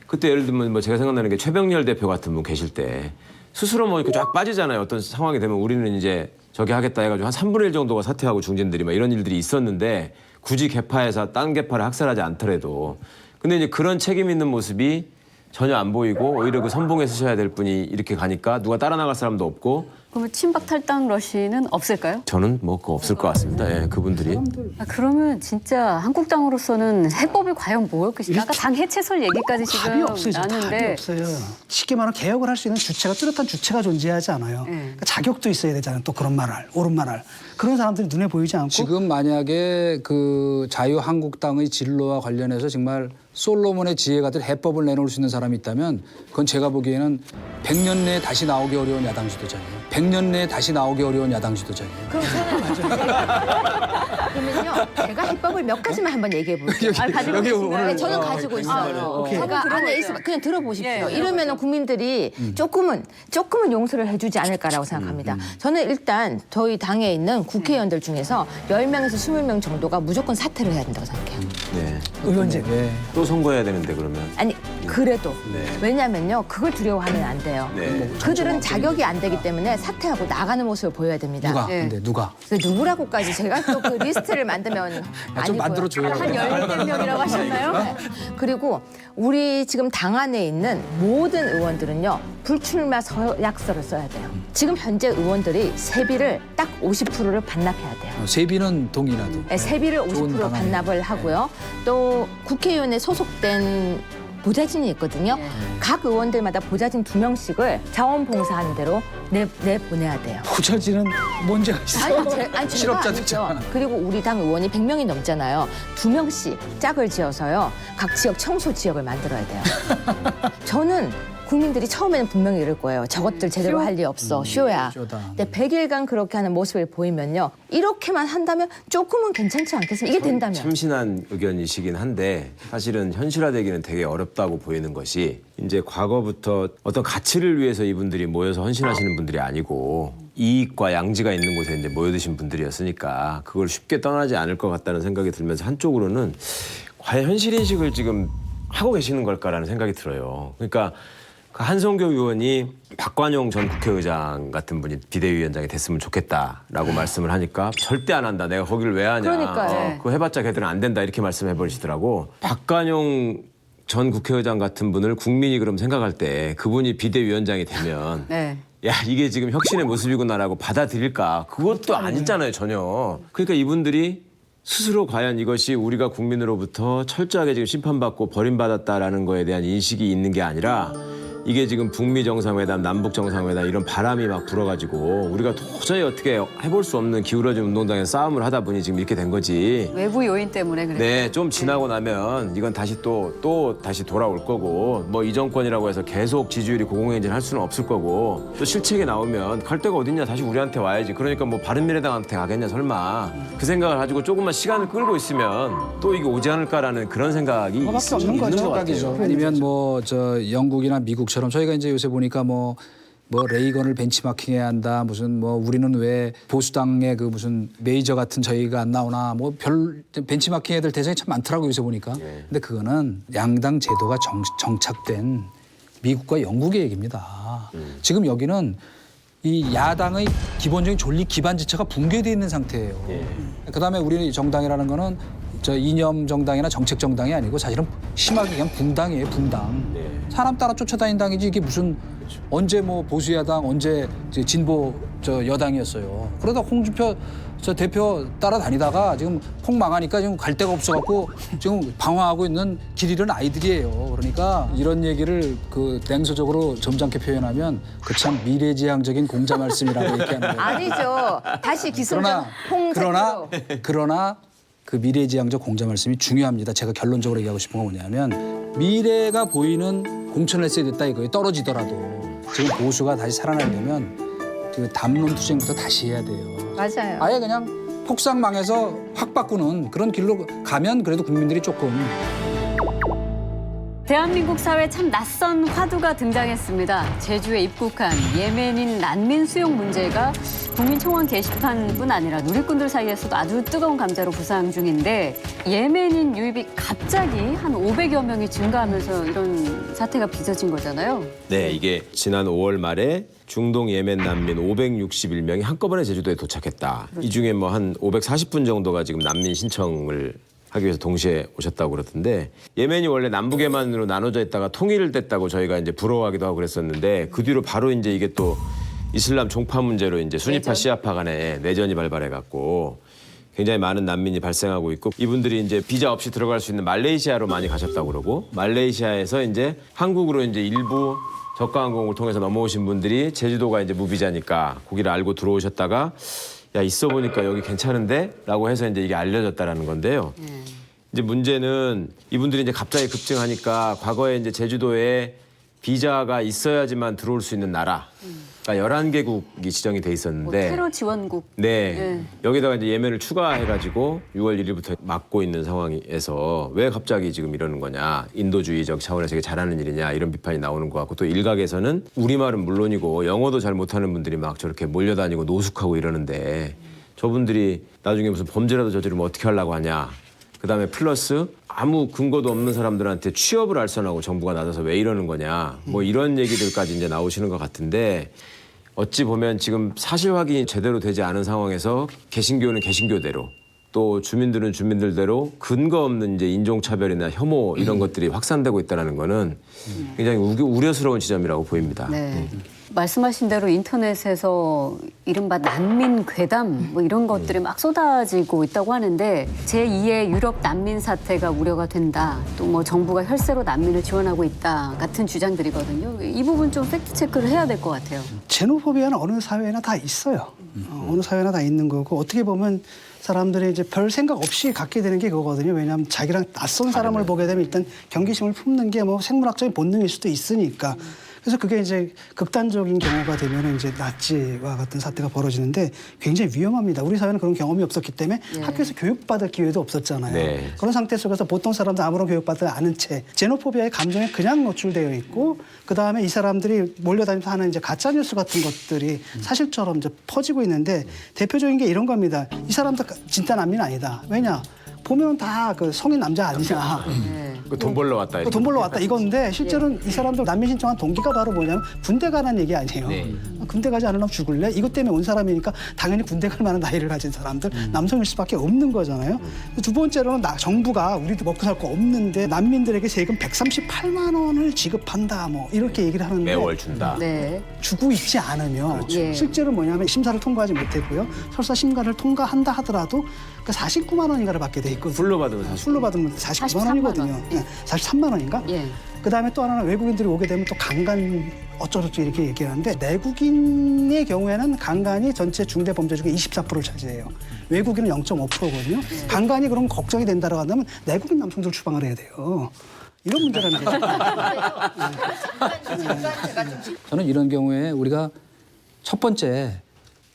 그때 예를 들면 뭐 제가 생각나는 게 최병렬 대표 같은 분 계실 때 스스로 뭐 이렇게 쫙 빠지잖아요. 어떤 상황이 되면 우리는 이제 저기 하겠다 해가지고 한 3분의 1 정도가 사퇴하고 중진들이 막 이런 일들이 있었는데 굳이 개파에서 딴 개파를 학살하지 않더라도 근데 이제 그런 책임 있는 모습이 전혀 안 보이고 오히려 그 선봉에 서셔야 될 분이 이렇게 가니까 누가 따라 나갈 사람도 없고 그러면 친박 탈당 러시는 없을까요? 저는 뭐 그거 없을 것 같습니다. 예, 그분들이. 그러면 진짜 한국당으로서는 해법이 과연 뭐였겠습니까? 아까 당 해체설 얘기까지 답이 지금 없어요. 답이 나왔는데 없어요. 쉽게 말하면 개혁을 할 수 있는 주체가 뚜렷한 주체가 존재하지 않아요. 그러니까 자격도 있어야 되잖아요. 또 그런 말을 옳은 말을 그런 사람들이 눈에 보이지 않고 지금 만약에 그 자유한국당의 진로와 관련해서 정말 솔로몬의 지혜 같은 해법을 내놓을 수 있는 사람이 있다면 그건 제가 보기에는 100년 내에 다시 나오기 어려운 야당 지도자예요. 100년 내에 다시 나오기 어려운 야당 지도자예요. 그럼 그러면요 제가 해법을 몇 가지만 한번 얘기해 볼게요. 가지고 여기 계신가요? 오늘 네, 저는 가지고 있어요. 제가 안에 있으면 그냥 들어보십시오. 예, 이러면 국민들이 조금은 용서를 해주지 않을까라고 생각합니다. 저는 일단 저희 당에 있는 국회의원들 중에서 10명에서 20명 정도가 무조건 사퇴를 해야 된다고 생각해요. 네. 의원제. 또 선거해야 되는데 그러면. 아니 그래도 네. 왜냐면요 그걸 두려워하면 안 돼요. 네. 그들은 자격이 안 되기 때문에 사퇴하고 나가는 모습을 보여야 됩니다. 누가? 예. 근데 누가? 그래서 누구라고까지 제가 또 그 리스트를 만들면 좀 아니고요. 만들어줘요. 한 14명이라고 하셨나요? 네. 그리고 우리 지금 당 안에 있는 모든 의원들은요 불출마 서약서를 써야 돼요. 지금 현재 의원들이 세비를 딱 50%를 반납해야 돼요. 세비는 동일하도. 네, 세비를 좋은 50% 방안이에요. 반납을 하고요. 또 국회의원에 소속된 보좌진이 있거든요. 각 의원들마다 보좌진 2명씩을 자원봉사하는 대로 내보내야 돼요. 부처지는 문제가 있어요. 아니, 제가 실업자들 아니죠. 그리고 우리 당 의원이 100명이 넘잖아요. 2명씩 짝을 지어서요. 각 지역 청소 지역을 만들어야 돼요. 저는 국민들이 처음에는 분명히 이럴 거예요. 저것들 제대로 할 리 없어. 쇼야. 쇼다. 근데 100일간 그렇게 하는 모습을 보이면요. 이렇게만 한다면 조금은 괜찮지 않겠습니까? 이게 된다면. 참신한 의견이시긴 한데 사실은 현실화되기는 되게 어렵다고 보이는 것이 이제 과거부터 어떤 가치를 위해서 이분들이 모여서 헌신하시는 분들이 아니고 이익과 양지가 있는 곳에 이제 모여드신 분들이었으니까 그걸 쉽게 떠나지 않을 것 같다는 생각이 들면서 한쪽으로는 과연 현실인식을 지금 하고 계시는 걸까라는 생각이 들어요. 그러니까 그 한성교 의원이 박관용 전 국회의장 같은 분이 비대위원장이 됐으면 좋겠다라고 말씀을 하니까 절대 안 한다. 내가 거기를 왜 하냐. 그러니까요. 그거 해봤자 걔들은 안 된다 이렇게 말씀해 버리시더라고. 박관용 전 국회의장 같은 분을 국민이 그럼 생각할 때 그분이 비대위원장이 되면 네. 야 이게 지금 혁신의 모습이구나라고 받아들일까? 그것도 아니잖아요 전혀. 그러니까 이분들이 스스로 과연 이것이 우리가 국민으로부터 철저하게 지금 심판받고 버림받았다라는 거에 대한 인식이 있는 게 아니라 이게 지금 북미 정상회담, 남북 정상회담 이런 바람이 막 불어가지고 우리가 도저히 어떻게 해볼 수 없는 기울어진 운동장에서 싸움을 하다 보니 지금 이렇게 된 거지. 외부 요인 때문에 그래요. 네, 좀 지나고 나면 이건 다시 또 다시 돌아올 거고 뭐 이 정권이라고 해서 계속 지지율이 고공행진 할 수는 없을 거고 또 실책이 나오면 갈 데가 어딨냐 다시 우리한테 와야지. 그러니까 뭐 바른미래당한테 가겠냐 설마. 그 생각을 가지고 조금만 시간을 끌고 있으면 또 이게 오지 않을까라는 그런 생각이 그거밖에 없는 거죠. 있는 것 같아요. 아니면 뭐 저 영국이나 미국처럼 저희가 이제 요새 보니까 뭐 레이건을 벤치마킹해야 한다. 무슨 뭐 우리는 왜 보수당의 그 무슨 메이저 같은 저희가 안 나오나 뭐 별 벤치마킹해야 될 대상이 참 많더라고요. 요새 보니까. 근데 그거는 양당 제도가 정착된 미국과 영국의 얘기입니다. 지금 여기는 이 야당의 기본적인 존립 기반 지체가 붕괴되어 있는 상태예요. 그다음에 우리 정당이라는 거는 저 이념 정당이나 정책 정당이 아니고 사실은 심하게 그냥 붕당이에요, 붕당. 사람 따라 쫓아다닌 당이지 이게 무슨 언제 뭐 보수 야당 언제 이제 진보 저 여당이었어요. 그러다 홍준표 저 대표 따라다니다가 지금 폭 망하니까 지금 갈 데가 없어갖고 지금 방황하고 있는 길 잃은 아이들이에요. 그러니까 이런 얘기를 그 냉소적으로 점잖게 표현하면 그 참 미래지향적인 공자 말씀이라고 얘기하는 거예요. 아니죠. 다시 기술적 그러나 그 미래지향적 공자 말씀이 중요합니다. 제가 결론적으로 얘기하고 싶은 건 뭐냐면 미래가 보이는 공천을 했어야 됐다 이거예요. 떨어지더라도. 지금 보수가 다시 살아나려면 그 담론 투쟁부터 다시 해야 돼요. 맞아요. 아예 그냥 폭삭망해서 확 바꾸는 그런 길로 가면 그래도 국민들이 조금 대한민국 사회에 참 낯선 화두가 등장했습니다. 제주에 입국한 예멘인 난민 수용 문제가 국민청원 게시판뿐 아니라 누리꾼들 사이에서도 아주 뜨거운 감자로 부상 중인데 예멘인 유입이 갑자기 한 500여 명이 증가하면서 이런 사태가 빚어진 거잖아요. 네, 이게 지난 5월 말에 중동 예멘 난민 561명이 한꺼번에 제주도에 도착했다. 이 중에 뭐 한 540분 정도가 지금 난민 신청을 하기 위해서 동시에 오셨다고 그러던데 예멘이 원래 남북 예만으로 나눠져 있다가 통일을 됐다고 저희가 이제 부러워하기도 하고 그랬었는데 그 뒤로 바로 이제 이게 또 이슬람 종파 문제로 이제 수니파 시아파 간에 내전이 발발해 갖고 굉장히 많은 난민이 발생하고 있고 이분들이 이제 비자 없이 들어갈 수 있는 말레이시아로 많이 가셨다고 그러고 말레이시아에서 이제 한국으로 이제 일부 저가 항공을 통해서 넘어오신 분들이 제주도가 이제 무비자니까 거기를 알고 들어오셨다가 야 있어 보니까 여기 괜찮은데라고 해서 이제 이게 알려졌다라는 건데요. 이제 문제는 이분들이 이제 갑자기 급증하니까 과거에 이제 제주도에 비자가 있어야지만 들어올 수 있는 나라. 그러니까 11개국이 지정이 돼 있었는데 테러 지원국. 네. 여기다가 이제 예멘을 추가해가지고 6월 1일부터 막고 있는 상황에서 왜 갑자기 지금 이러는 거냐. 인도주의적 차원에서 이게 잘하는 일이냐 이런 비판이 나오는 것 같고 또 일각에서는 우리말은 물론이고 영어도 잘 못하는 분들이 막 저렇게 몰려다니고 노숙하고 이러는데 저분들이 나중에 무슨 범죄라도 저지르면 어떻게 하려고 하냐. 그다음에 플러스 아무 근거도 없는 사람들한테 취업을 알선하고 정부가 나서서 왜 이러는 거냐. 뭐 이런 얘기들까지 이제 나오시는 것 같은데 어찌 보면 지금 사실 확인이 제대로 되지 않은 상황에서 개신교는 개신교대로 또 주민들은 주민들대로 근거 없는 이제 인종차별이나 혐오 이런 것들이 확산되고 있다는 거는 굉장히 우려스러운 지점이라고 보입니다. 네. 말씀하신 대로 인터넷에서 이른바 난민 괴담 뭐 이런 것들이 막 쏟아지고 있다고 하는데 제2의 유럽 난민 사태가 우려가 된다. 또 뭐 정부가 혈세로 난민을 지원하고 있다 같은 주장들이거든요. 이 부분 좀 팩트 체크를 해야 될 것 같아요. 제노포비아는 어느 사회나 다 있어요. 어느 사회나 다 있는 거고 어떻게 보면 사람들이 이제 별 생각 없이 갖게 되는 게 그거거든요. 왜냐하면 자기랑 낯선 사람을 보게 되면 일단 경계심을 품는 게 뭐 생물학적인 본능일 수도 있으니까. 그래서 그게 이제 극단적인 경우가 되면 이제 나치와 같은 사태가 벌어지는데 굉장히 위험합니다. 우리 사회는 그런 경험이 없었기 때문에 학교에서 교육받을 기회도 없었잖아요. 네. 그런 상태 속에서 보통 사람들 아무런 교육받지 않은 채 제노포비아의 감정에 그냥 노출되어 있고 그 다음에 이 사람들이 몰려다니면서 하는 이제 가짜 뉴스 같은 것들이 사실처럼 이제 퍼지고 있는데 대표적인 게 이런 겁니다. 이 사람들 진짜 난민 아니다. 왜냐? 보면 다 그 성인 남자 아니냐. 돈 벌러 왔다. 이렇게. 돈 벌러 왔다 이건데 실제로는 이 사람들 난민 신청한 동기가 바로 뭐냐면 군대 가라는 얘기 아니에요. 군대 가지 않으려면 죽을래? 이것 때문에 온 사람이니까 당연히 군대 갈 만한 나이를 가진 사람들 남성일 수밖에 없는 거잖아요. 두 번째로는 정부가 우리도 먹고 살 거 없는데 난민들에게 세금 138만 원을 지급한다 뭐 이렇게 얘기를 하는데 매월 준다. 네. 주고 있지 않으면 예. 실제로 뭐냐면 심사를 통과하지 못했고요. 설사 심사를 통과한다 하더라도 그 49만 원인가를 받게 돼 있거든요. 풀로 받으면 사실. 풀로 받으면 49만 원이거든요. 원. 네, 43만 원인가? 예. 그다음에 또 하나는 외국인들이 오게 되면 또 강간 어쩌고저쩌고 이렇게 얘기하는데 내국인의 경우에는 강간이 전체 중대 범죄 중에 24%를 차지해요. 외국인은 0.5%거든요. 강간이 그럼 걱정이 된다고 한다면 내국인 남성들 추방을 해야 돼요. 이런 문제라는 거죠. 저는 이런 경우에 우리가 첫 번째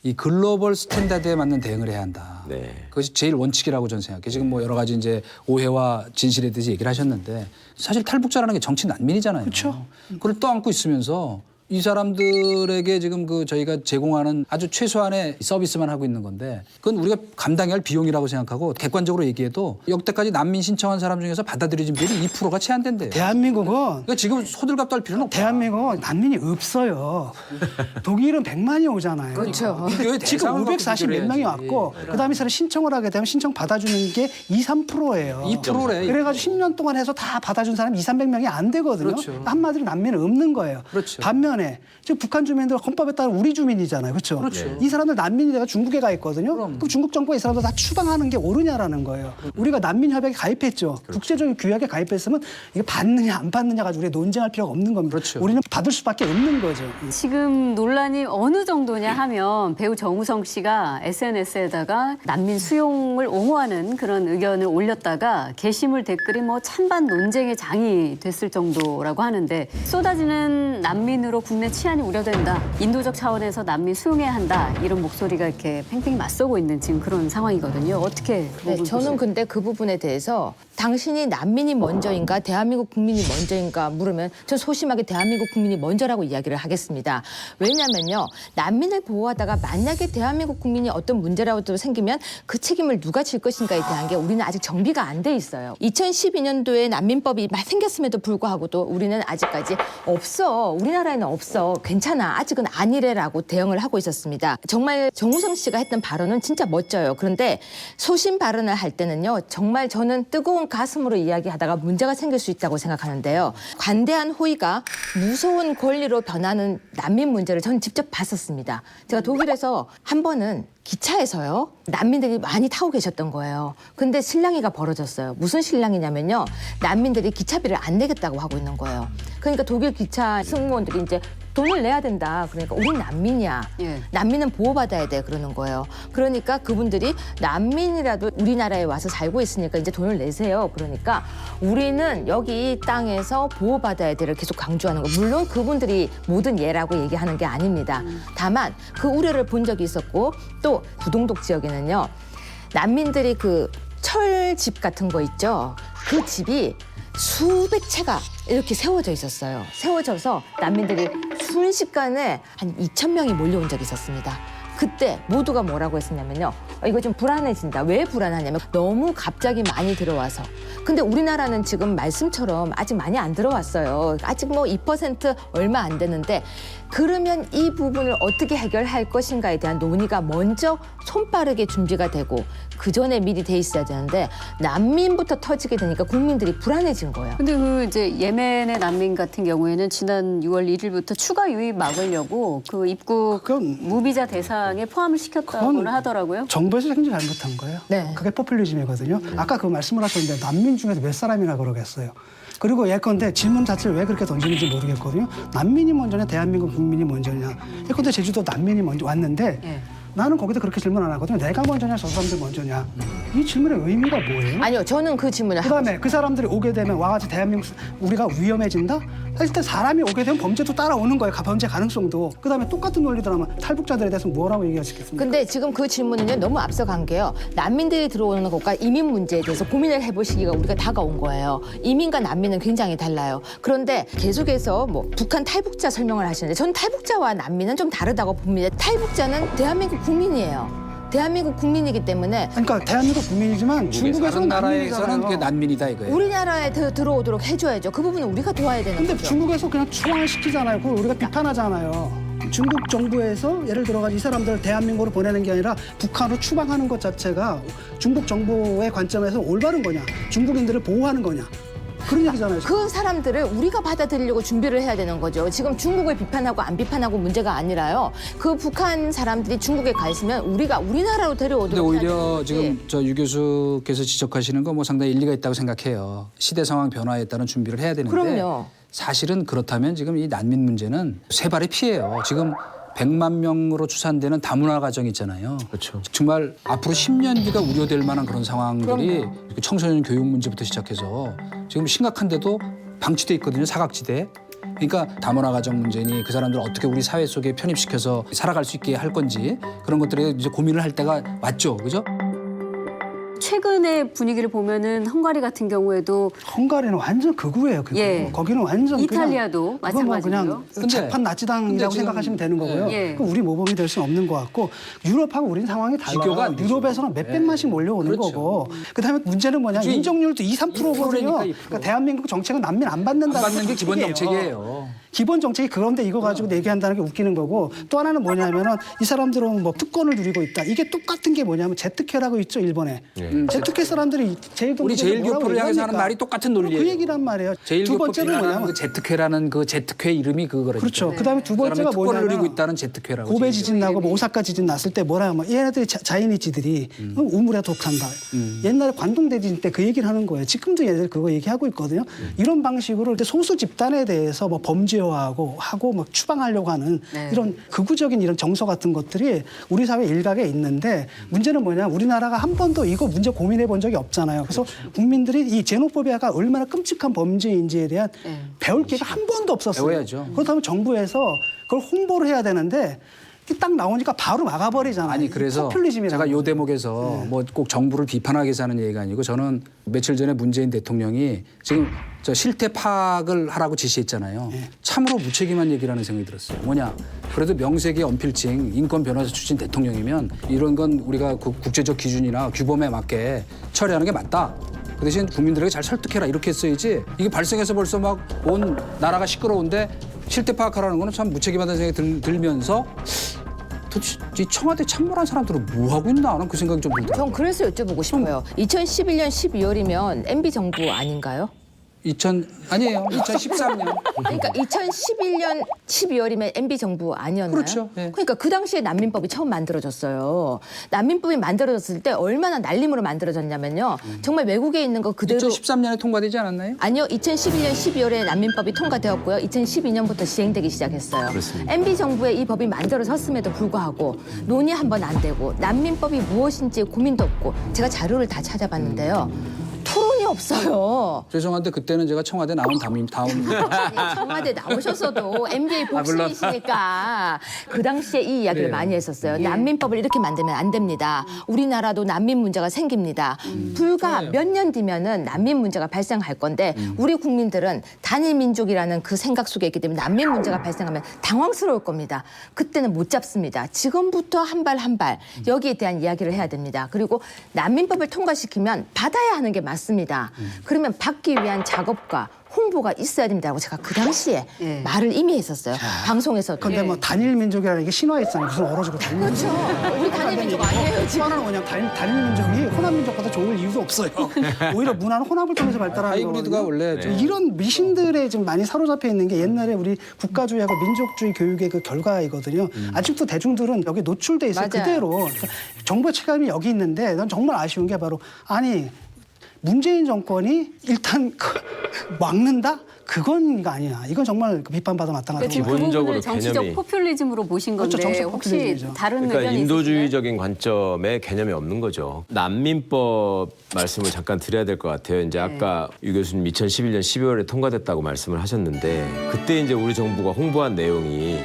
이 글로벌 스탠다드에 맞는 대응을 해야 한다. 네. 그것이 제일 원칙이라고 저는 생각해요. 지금 뭐 여러 가지 이제 오해와 진실에 대해서 얘기를 하셨는데 사실 탈북자라는 게 정치 난민이잖아요. 그렇죠. 그걸 떠안고 있으면서 이 사람들에게 지금 그 저희가 제공하는 아주 최소한의 서비스만 하고 있는 건데 그건 우리가 감당해야 할 비용이라고 생각하고 객관적으로 얘기해도 역대까지 난민 신청한 사람 중에서 받아들여진 비율이 2%가 채 안 된대요. 대한민국은 그러니까 지금 소들갑도 할 필요는 없다. 대한민국은 난민이 없어요. 독일은 100만이 오잖아요. 그렇죠. 지금 540 몇 명이 왔고 그다음에 사람 신청을 하게 되면 신청 받아주는 게 2, 3%예요. 2%래. 그래가지고 10년 동안 해서 다 받아준 사람이 2, 300명이 안 되거든요. 그렇죠. 한마디로 난민은 없는 거예요. 그렇죠. 반면에 지금 북한 주민들 헌법에 따라 우리 주민이잖아요. 그렇죠? 그렇죠. 이 사람들 난민이 내가 중국에 가 있거든요. 그럼 중국 정부가 이 사람들 다 추방하는 게 옳으냐라는 거예요. 우리가 난민 협약에 가입했죠. 국제적인 규약에 가입했으면 이게 받느냐 안 받느냐 가지고 우리가 논쟁할 필요가 없는 겁니다. 그렇죠. 우리는 받을 수밖에 없는 거죠. 지금 논란이 어느 정도냐 하면 배우 정우성 씨가 SNS에다가 난민 수용을 옹호하는 그런 의견을 올렸다가 게시물 댓글이 뭐 찬반 논쟁의 장이 됐을 정도라고 하는데 쏟아지는 난민으로 국내 치안이 우려된다. 인도적 차원에서 난민 수용해야 한다. 이런 목소리가 이렇게 팽팽히 맞서고 있는 지금 그런 상황이거든요. 어떻게 그 네, 부분 저는 보세요? 근데 그 부분에 대해서 당신이 난민이 먼저인가 대한민국 국민이 먼저인가 물으면 전 소심하게 대한민국 국민이 먼저라고 이야기를 하겠습니다. 왜냐면요. 난민을 보호하다가 만약에 대한민국 국민이 어떤 문제라도 생기면 그 책임을 누가 질 것인가에 대한 게 우리는 아직 정비가 안 돼 있어요. 2012년도에 난민법이 생겼음에도 불구하고도 우리는 아직까지 없어. 우리나라에는 없어. 괜찮아. 아직은 아니래라고 대응을 하고 있었습니다. 정말 정우성 씨가 했던 발언은 진짜 멋져요. 그런데 소신 발언을 할 때는요. 정말 저는 뜨거운 가슴으로 이야기하다가 문제가 생길 수 있다고 생각하는데요. 관대한 호의가 무서운 권리로 변하는 난민 문제를 저는 직접 봤었습니다. 제가 독일에서 한 번은 기차에서요. 난민들이 많이 타고 계셨던 거예요. 근데 실랑이가 벌어졌어요. 무슨 실랑이냐면요. 난민들이 기차비를 안 내겠다고 하고 있는 거예요. 그러니까 독일 기차 승무원들이 이제 돈을 내야 된다. 그러니까 우린 난민이야. 예. 난민은 보호받아야 돼. 그러는 거예요. 그러니까 그분들이 난민이라도 우리나라에 와서 살고 있으니까 이제 돈을 내세요. 그러니까 우리는 여기 이 땅에서 보호받아야 돼를 계속 강조하는 거예요. 물론 그분들이 모든 예라고 얘기하는 게 아닙니다. 다만 그 우려를 본 적이 있었고 또 부동독 지역에는요. 난민들이 그 철집 같은 거 있죠. 그 집이 수백 채가 이렇게 세워져 있었어요. 세워져서 난민들이 순식간에 한 2,000명이 몰려온 적이 있었습니다. 그때 모두가 뭐라고 했었냐면요. 이거 좀 불안해진다. 왜 불안하냐면 너무 갑자기 많이 들어와서. 근데 우리나라는 지금 말씀처럼 아직 많이 안 들어왔어요. 아직 뭐 2% 얼마 안 되는데 그러면 이 부분을 어떻게 해결할 것인가에 대한 논의가 먼저 손빠르게 준비가 되고 그 전에 미리 돼 있어야 되는데 난민부터 터지게 되니까 국민들이 불안해진 거예요. 근데 그 이제 예멘의 난민 같은 경우에는 지난 6월 1일부터 추가 유입 막으려고 그 입국 그건- 무비자 대상에 포함을 시켰다고는 그건 하더라고요. 정부에서 굉장히 잘못한 거예요. 네. 그게 포퓰리즘이거든요. 아까 그 말씀을 하셨는데 난민 중에서 몇 사람이나 그러겠어요. 그리고 예컨대 질문 자체를 왜 그렇게 던지는지 모르겠거든요. 난민이 먼저냐 대한민국 국민이 먼저냐. 예컨대 제주도 난민이 먼저 왔는데 예. 나는 거기다 그렇게 질문 안 하거든요. 내가 먼저냐 저 사람들 먼저냐. 이 질문의 의미가 뭐예요? 아니요, 저는 그 질문을 그다음에 그 사람들이 오게 되면 와가지고 대한민국 우리가 위험해진다? 일단 사람이 오게 되면 범죄도 따라오는 거예요. 범죄 가능성도. 그다음에 똑같은 논리더라면 탈북자들에 대해서 뭐라고 얘기하시겠습니까? 근데 지금 그 질문은요 너무 앞서간 게요. 난민들이 들어오는 것과 이민 문제에 대해서 고민을 해볼 시기가 우리가 다가온 거예요. 이민과 난민은 굉장히 달라요. 그런데 계속해서 뭐 북한 탈북자 설명을 하시는데 저는 탈북자와 난민은 좀 다르다고 봅니다. 탈북자는 대한민국 국민이에요. 대한민국 국민이기 때문에 그러니까 대한민국 국민이지만 중국에서는 다른 나라에서는 난민이잖아요. 그게 난민이다 이거예요. 우리나라에 들어오도록 해줘야죠. 그 부분은 우리가 도와야 되는 근데 거죠. 중국에서 그냥 추방시키잖아요. 그걸 우리가 비판하잖아요. 중국 정부에서 예를 들어가지고 이 사람들을 대한민국으로 보내는 게 아니라 북한으로 추방하는 것 자체가 중국 정부의 관점에서 올바른 거냐, 중국인들을 보호하는 거냐. 그런 얘기잖아요. 그 사람들을 우리가 받아들이려고 준비를 해야 되는 거죠. 지금 중국을 비판하고 안 비판하고 문제가 아니라요. 그 북한 사람들이 중국에 가 있으면 우리가 우리나라로 근데 데려오도록 해야 되는 오히려 거지. 지금 저 유 교수께서 지적하시는 거 뭐 상당히 일리가 있다고 생각해요. 시대 상황 변화에 따른 준비를 해야 되는데 그럼요. 사실은 그렇다면 지금 이 난민 문제는 세 발의 피해예요. 지금 100만 명으로 추산되는 다문화 가정 있잖아요. 그렇죠. 정말 앞으로 10년 뒤가 우려될 만한 그런 상황들이 청소년 교육 문제부터 시작해서 지금 심각한데도 방치돼 있거든요. 사각지대. 그러니까 다문화 가정 문제니 그 사람들 어떻게 우리 사회 속에 편입시켜서 살아갈 수 있게 할 건지 그런 것들에 이제 고민을 할 때가 왔죠. 그죠? 최근의 분위기를 보면은 헝가리 같은 경우에도 헝가리는 완전 극우예요. 극우. 예. 거기는 완전 이탈리아도 그건 뭐 마찬가지고요. 그냥 근데- 재판 나치당이라고 근데 지금- 생각하시면 되는 거고요. 예. 그 우리 모범이 될 수는 없는 것 같고 유럽하고 우리는 상황이 달라요. 비교가 안 되죠. 유럽에서는 몇백만씩 몰려오는 그렇죠. 거고 그다음에 문제는 뭐냐 그치. 인정률도 2~3%거든요. 2%니까 2%. 그러니까 대한민국 정책은 난민 안 받는다. 안 받는 게 기본 정책이에요. 기본 정책이 그런데 이거 가지고 얘기한다는 게 웃기는 거고 또 하나는 뭐냐면은 이 사람들은 뭐 특권을 누리고 있다. 이게 똑같은 게 뭐냐면 제트케라고 있죠 일본에. 제트케 사람들이 제일도 우리 제일교포를 향해서 하는 말이 똑같은 논리예요. 그 얘기란 말이에요. 두 제일교포 번째는 비난하는 뭐냐면 그 제트회라는 그 제트회 이름이 그거라니까. 그렇죠. 그다음에 두 번째가 사람이 특권을 뭐냐면 누리고 있다는 제트회라고. 고베 지진 나고 뭐 오사카 지진 났을 때 뭐라 하면 얘네들이 자이니지들이 우물에 독한다. 옛날에 관동 대지진 때 그 얘기를 하는 거예요. 지금도 얘네들 그거 얘기하고 있거든요. 이런 방식으로 소수 집단에 대해서 뭐 범죄 두려워하고 하고 막 추방하려고 하는 네. 이런 극우적인 이런 정서 같은 것들이 우리 사회 일각에 있는데 문제는 뭐냐 우리나라가 한 번도 이거 문제 고민해 본 적이 없잖아요. 그래서 국민들이 이 제노포비아가 얼마나 끔찍한 범죄인지에 대한 네. 배울 기회가 한 번도 없었어요. 배워야죠. 그렇다면 정부에서 그걸 홍보를 해야 되는데 딱 나오니까 바로 막아버리잖아요. 아니 그래서 포퓰리즘이라는 제가 요 거죠. 대목에서 뭐 꼭 정부를 비판하기 위해서 하는 얘기가 아니고 저는 며칠 전에 문재인 대통령이 지금 저 실태 파악을 하라고 지시했잖아요. 참으로 무책임한 얘기라는 생각이 들었어요. 뭐냐? 그래도 명색이 언필칭 인권 변호사 출신 대통령이면 이런 건 우리가 그 국제적 기준이나 규범에 맞게 처리하는 게 맞다. 그 대신 국민들에게 잘 설득해라 이렇게 했어야지 이게 발생해서 벌써 막 온 나라가 시끄러운데 실태 파악하라는 거는 참 무책임하다는 생각이 들면서 도대체 이 청와대 참모란 사람들은 뭐 하고 있나 하는 그 생각이 좀 들더라고요. 전 그래서 여쭤보고 싶어요. 2011년 12월이면 MB 정부 아닌가요? 아니에요. 2013년. 그러니까 2011년 12월이면 MB 정부 아니었나요? 그렇죠. 네. 그러니까 그 당시에 난민법이 처음 만들어졌어요. 난민법이 만들어졌을 때 얼마나 날림으로 만들어졌냐면요. 정말 외국에 있는 거 그대로 2013년에 통과되지 않았나요? 아니요. 2011년 12월에 난민법이 통과되었고요. 2012년부터 시행되기 시작했어요. 그렇습니다. MB 정부의 이 법이 만들어졌음에도 불구하고 논의 한 번 안 되고 난민법이 무엇인지 고민도 없고 제가 자료를 다 찾아봤는데요. 토론이 없어요. 죄송한데 그때는 제가 청와대 나온 다음입니다. 아니, 청와대 나오셔서도 MBA 복수이시니까 그 당시에 이 이야기를 그래요. 많이 했었어요. 난민법을 이렇게 만들면 안 됩니다. 우리나라도 난민 문제가 생깁니다. 불과 몇 년 뒤면은 난민 문제가 발생할 건데 우리 국민들은 단일 민족이라는 그 생각 속에 있기 때문에 난민 문제가 발생하면 당황스러울 겁니다. 그때는 못 잡습니다. 지금부터 한 발 한 발 여기에 대한 이야기를 해야 됩니다. 그리고 난민법을 통과시키면 받아야 하는 게 맞습니다. 그러면 받기 위한 작업과 홍보가 있어야 된다고 제가 그 당시에 예. 말을 이미 했었어요. 방송에서. 근데 뭐 단일 민족이라는 게 신화했잖아요. 무슨 얼어지고 단일 민족. 그렇죠. 우리 단일 민족 아니에요 지금. 하나는 뭐냐 단일 민족이 호남 민족보다 좋을 이유도 없어요. 오히려 문화는 호남을 통해서 발달하는 하이브리드가 거거든요. 원래 좀 이런 미신들에 지금 많이 사로잡혀 있는 게 옛날에 우리 국가주의하고 민족주의 교육의 그 결과이거든요. 아직도 대중들은 여기 노출돼 있어요. 맞아요. 그대로. 그러니까 정부의 책임이 여기 있는데 난 정말 아쉬운 게 바로 아니 문재인 정권이 일단 막는다? 그건 이거 아니야. 이건 정말 비판받아 마땅하다고 지금 그 봐요. 기본적으로 부분을 정치적 개념이- 포퓰리즘으로 보신 그렇죠, 건데 정치적 혹시 포퓰리즘이죠. 다른 그러니까 의견이 인도주의적인 관점에 개념이 없는 거죠. 난민법 말씀을 잠깐 드려야 될 것 같아요. 이제 아까 유 교수님 2011년 12월에 통과됐다고 말씀을 하셨는데 그때 이제 우리 정부가 홍보한 내용이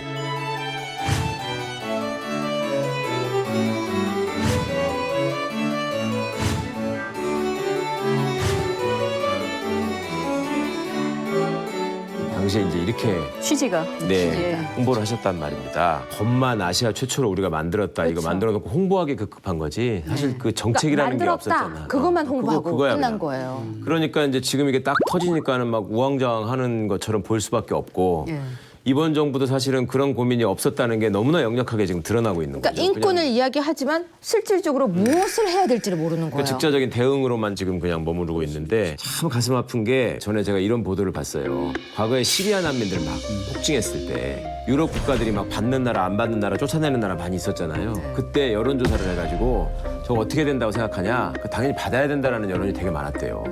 당시에 이제 이렇게 취지가 네, 홍보를 하셨단 말입니다. 법만 아시아 최초로 우리가 만들었다. 이거 만들어 놓고 홍보하기 급급한 거지. 사실 그 정책이라는 게 없었잖아. 만들었다. 그것만 홍보하고 그거야, 끝난 그냥. 거예요. 그러니까 이제 지금 이게 딱 터지니까는 막 우왕좌왕하는 것처럼 보일 수밖에 없고 예. 이번 정부도 사실은 그런 고민이 없었다는 게 너무나 역력하게 지금 드러나고 있는 그러니까 거죠. 인권을 이야기하지만 실질적으로 무엇을 해야 될지를 모르는 거예요. 그 직접적인 대응으로만 지금 그냥 머무르고 있는데 참 가슴 아픈 게 전에 제가 이런 보도를 봤어요. 과거에 시리아 난민들 막 폭증했을 때 유럽 국가들이 막 받는 나라 안 받는 나라 쫓아내는 나라 많이 있었잖아요. 그때 여론조사를 해가지고 저거 어떻게 된다고 생각하냐? 당연히 받아야 된다라는 여론이 되게 많았대요.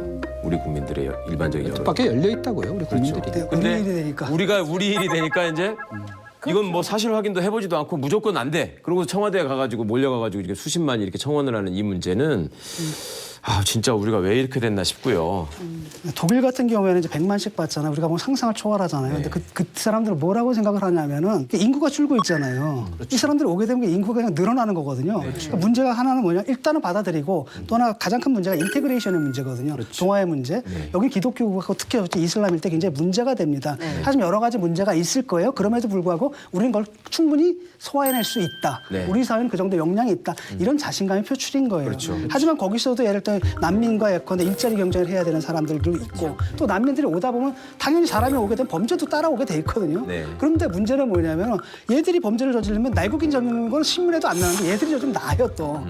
우리 국민들의 일반적인 여론. 밖에 열려 있다고요, 우리 국민들이. 네, 근데 우리 일이 되니까. 우리 일이 되니까 이제 이건 뭐 사실 확인도 해보지도 않고 무조건 안 돼. 그러고 청와대에 가가지고 몰려가가지고 이렇게 수십만이 이렇게 청원을 하는 이 문제는 아 진짜 우리가 왜 이렇게 됐나 싶고요. 독일 같은 경우에는 이제 100만씩 받잖아요. 우리가 뭐 상상을 초월하잖아요. 근데 그 사람들은 뭐라고 생각을 하냐면은 인구가 줄고 있잖아요. 이 사람들이 오게 되면 인구가 그냥 늘어나는 거거든요. 그러니까 문제가 하나는 뭐냐? 일단은 받아들이고 또 하나 가장 큰 문제가 인테그레이션의 문제거든요. 동아의 문제. 여기 기독교하고 특히 이슬람일 때 굉장히 문제가 됩니다. 하지만 여러 가지 문제가 있을 거예요. 그럼에도 불구하고 우리는 그걸 충분히 소화해낼 수 있다. 네. 우리 사회는 그 정도 역량이 있다. 이런 자신감이 표출인 거예요. 하지만 거기서도 예를 들어 난민과 예컨대 일자리 경쟁을 해야 되는 사람들도 있고 또 난민들이 오다 보면 당연히 사람이 오게 되면 범죄도 따라오게 돼 있거든요. 네. 그런데 문제는 뭐냐면 얘들이 범죄를 저지르면 날국인 적용인 건 신문에도 안 나오는데 얘들이 저좀 나요 또.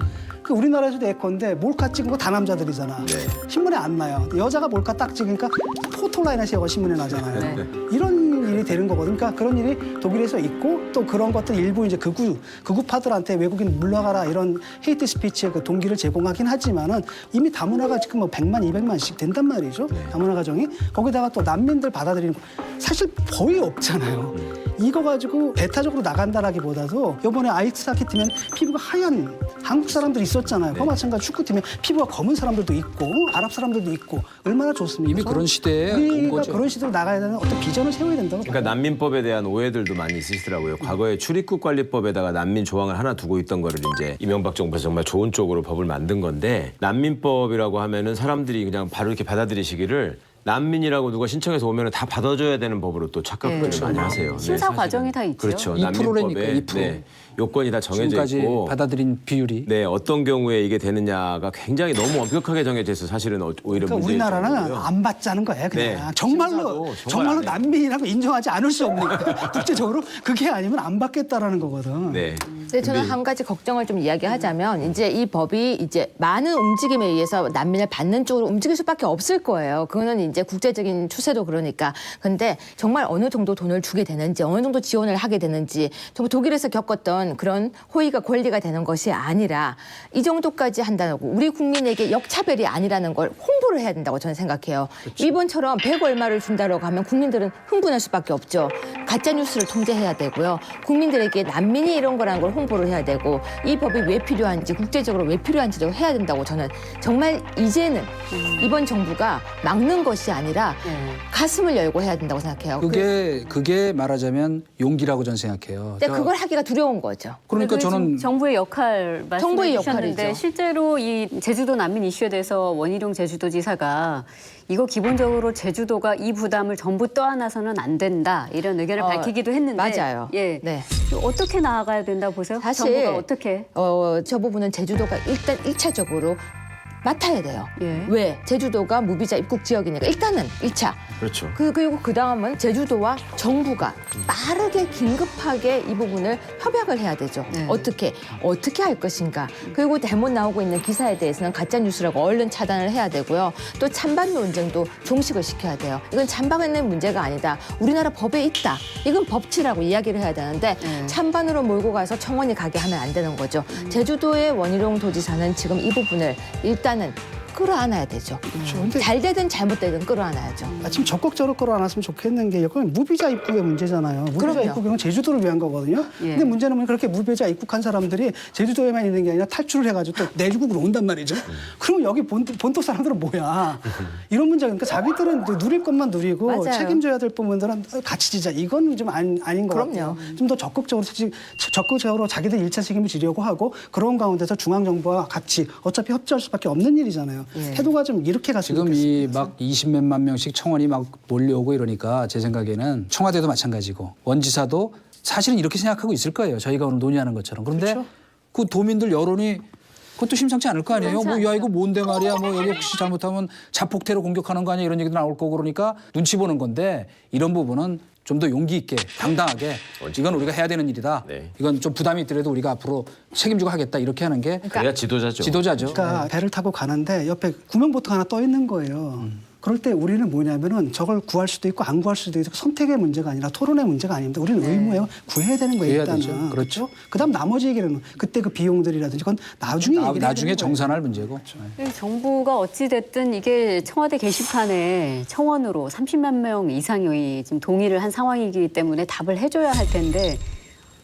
그 우리나라에서도 예컨대 몰카 찍은 거 다 남자들이잖아. 신문에 안 나요. 여자가 몰카 딱 찍으니까 포토라인에서 신문에 나잖아요. 이런 일이 일이 되는 거거든요. 그러니까 그런 일이 독일에서 있고 또 그런 것들 일부 이제 극우파들한테 외국인 물러가라 이런 헤이트 스피치의 그 동기를 제공하긴 하지만은 이미 다문화가 지금 뭐 100만, 200만씩 된단 말이죠. 다문화 가정이. 거기다가 또 난민들 받아들이는 거 사실 거의 없잖아요. 이거 가지고 배타적으로 나간다라기보다도 이번에 아이스하키 팀엔 피부가 하얀 한국 사람들이 있었잖아요. 그거 마찬가지 축구팀에 피부가 검은 사람들도 있고 아랍 사람들도 있고 얼마나 좋습니까? 이미 그런 시대에 온 우리가 거죠. 그런 시대로 나가야 되는 어떤 비전을 세워야 된다고 그러니까 봐요. 난민법에 대한 오해들도 많이 있으시더라고요. 과거에 출입국 관리법에다가 난민 조항을 하나 두고 있던 거를 이제 이명박 정부에서 정말 좋은 쪽으로 법을 만든 건데 난민법이라고 하면은 사람들이 그냥 바로 이렇게 받아들이시기를 난민이라고 누가 신청해서 오면은 다 받아줘야 되는 법으로 또 착각을 많이 하세요. 심사 사실은. 과정이 다 있죠. 그렇죠. 2%라니까, 난민법에 2%. 요건이 다 정해져 지금까지 있고 받아들인 비율이. 네, 어떤 경우에 이게 되느냐가 굉장히 너무 엄격하게 정해져 있어서 사실은 오히려 그러니까 문제일 우리나라는 정도고요. 안 받자는 거예요. 그냥 네. 정말로 심사도 정말 안 해요. 난민이라고 인정하지 않을 수 없는 거예요. 국제적으로 그게 아니면 안 받겠다라는 거거든. 네. 근데 저는 한 가지 걱정을 좀 이야기하자면 이제 이 법이 이제 많은 움직임에 의해서 난민을 받는 쪽으로 움직일 수밖에 없을 거예요. 그거는 이제 국제적인 추세도 그러니까. 근데 정말 어느 정도 돈을 주게 되는지 어느 정도 지원을 하게 되는지 정말 독일에서 겪었던 그런 호의가 권리가 되는 것이 아니라 이 정도까지 한다고 우리 국민에게 역차별이 아니라는 걸 홍보를 해야 된다고 저는 생각해요. 일본처럼 100 얼마를 준다라고 하면 국민들은 흥분할 수밖에 없죠. 가짜 뉴스를 통제해야 되고요. 국민들에게 난민이 이런 거라는 걸 홍보를 해야 되고 이 법이 왜 필요한지 국제적으로 왜 필요한지도 해야 된다고 저는 정말 이제는 이번 정부가 막는 것이 아니라 가슴을 열고 해야 된다고 생각해요. 그게 말하자면 용기라고 저는 생각해요. 근데 그걸 하기가 두려운 거죠. 그러니까 지금 저는 정부의 역할 정부의 말씀해 주셨는데 역할이죠. 실제로 이 제주도 난민 이슈에 대해서 원희룡 제주도지사가 이거 기본적으로 제주도가 이 부담을 전부 떠안아서는 안 된다 이런 의견을 밝히기도 했는데 맞아요. 예, 네. 어떻게 나아가야 된다 보세요? 사실 정부가 어떻게? 저 부분은 제주도가 일단 1차적으로 맡아야 돼요. 예. 왜? 제주도가 무비자 입국 지역이니까 일단은 1차. 그렇죠. 그리고 그 다음은 제주도와 정부가 빠르게 긴급하게 이 부분을 협약을 해야 되죠. 네. 어떻게 할 것인가. 그리고 잘못 나오고 있는 기사에 대해서는 가짜 뉴스라고 얼른 차단을 해야 되고요. 또 찬반 논쟁도 종식을 시켜야 돼요. 이건 찬반의 문제가 아니다. 우리나라 법에 있다. 이건 법치라고 이야기를 해야 되는데 찬반으로 몰고 가서 청원이 가게 하면 안 되는 거죠. 제주도의 원희룡 도지사는 지금 이 부분을 일단은 끌어안아야 되죠. 근데 잘 되든 잘못되든 끌어안아야죠. 지금 적극적으로 끌어안았으면 좋겠는 게 여기는 무비자 입국의 문제잖아요. 무비자 그럼요. 입국은 제주도를 위한 거거든요. 예. 근데 문제는 뭐냐, 그렇게 무비자 입국한 사람들이 제주도에만 있는 게 아니라 탈출을 해가지고 또 내주국으로 온단 말이죠. 그러면 여기 본토 사람들은 뭐야? 이런 문제가 그러니까 자기들은 누릴 것만 누리고 맞아요. 책임져야 될 부분들은 같이 지자. 이건 좀 아닌 것 그럼요. 같아요. 좀 더 적극적으로 자기들 일차 책임을 지려고 하고 그런 가운데서 중앙정부와 같이 어차피 협조할 수밖에 없는 일이잖아요. 태도가 좀 이렇게 갔으면 지금 좋겠습니다. 이 막 20몇만 명씩 청원이 막 몰려오고 이러니까 제 생각에는 청와대도 마찬가지고 원지사도 사실은 이렇게 생각하고 있을 거예요. 저희가 오늘 논의하는 것처럼. 그런데 그렇죠. 그 도민들 여론이 그것도 심상치 않을 거 아니에요. 뭐 야 이거 뭔데 말이야. 뭐 여기 혹시 잘못하면 자폭테러 공격하는 거 아니야 이런 얘기도 나올 거고 그러니까 눈치 보는 건데 이런 부분은 좀 더 용기 있게 당당하게 이건 우리가 해야 되는 일이다. 네. 이건 좀 부담이 있더라도 우리가 앞으로 책임지고 하겠다 이렇게 하는 게 그래야 지도자죠. 지도자죠. 그러니까 배를 타고 가는데 옆에 구명보트가 하나 떠 있는 거예요. 그럴 때 우리는 뭐냐면은 저걸 구할 수도 있고 안 구할 수도 있고 선택의 문제가 아니라 토론의 문제가 아닙니다. 우리는 의무예요. 구해야 되는 거예요. 구해야 일단은. 되죠. 그렇죠. 그다음 나머지 얘기는 그때 그 비용들이라든지 그건 나중에 얘기를 해야 나중에 되는 거예요. 정산할 문제고. 정부가 어찌 됐든 이게 청와대 게시판에 청원으로 30만 명 이상이 지금 동의를 한 상황이기 때문에 답을 해줘야 할 텐데